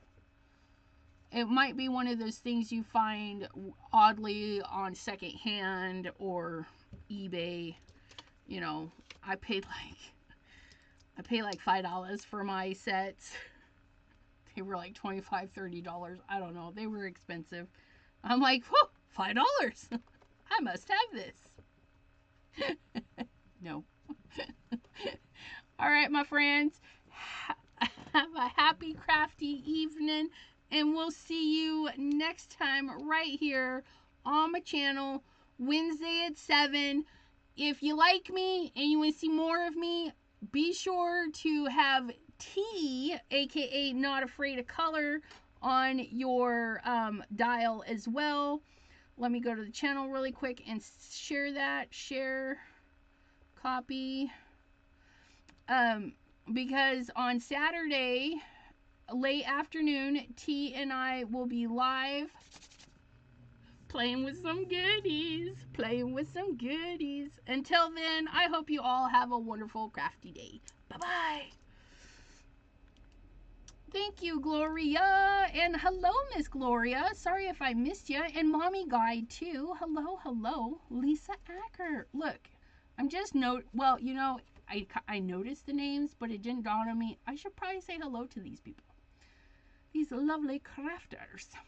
It might be one of those things you find oddly on secondhand or eBay. I paid like $5 for my sets. They were like $25-$30. I don't know. They were expensive. I'm like, whew, $5. I must have this. No. All right, my friends. Have a happy crafty evening. And we'll see you next time right here on my channel, Wednesday at 7. If you like me and you want to see more of me, be sure to have T, aka Not Afraid of Color, on your dial as well. Let me go to the channel really quick and share that. Share, copy. Because on Saturday, late afternoon, T and I will be live playing with some goodies. Until then, I hope you all have a wonderful crafty day. Bye-bye. Thank you, Gloria. And hello, Miss Gloria. Sorry if I missed you. And Mommy Guide, too. Hello. Lisa Acker. Look, I'm just I noticed the names, but it didn't dawn on me. I should probably say hello to these people. These lovely crafters.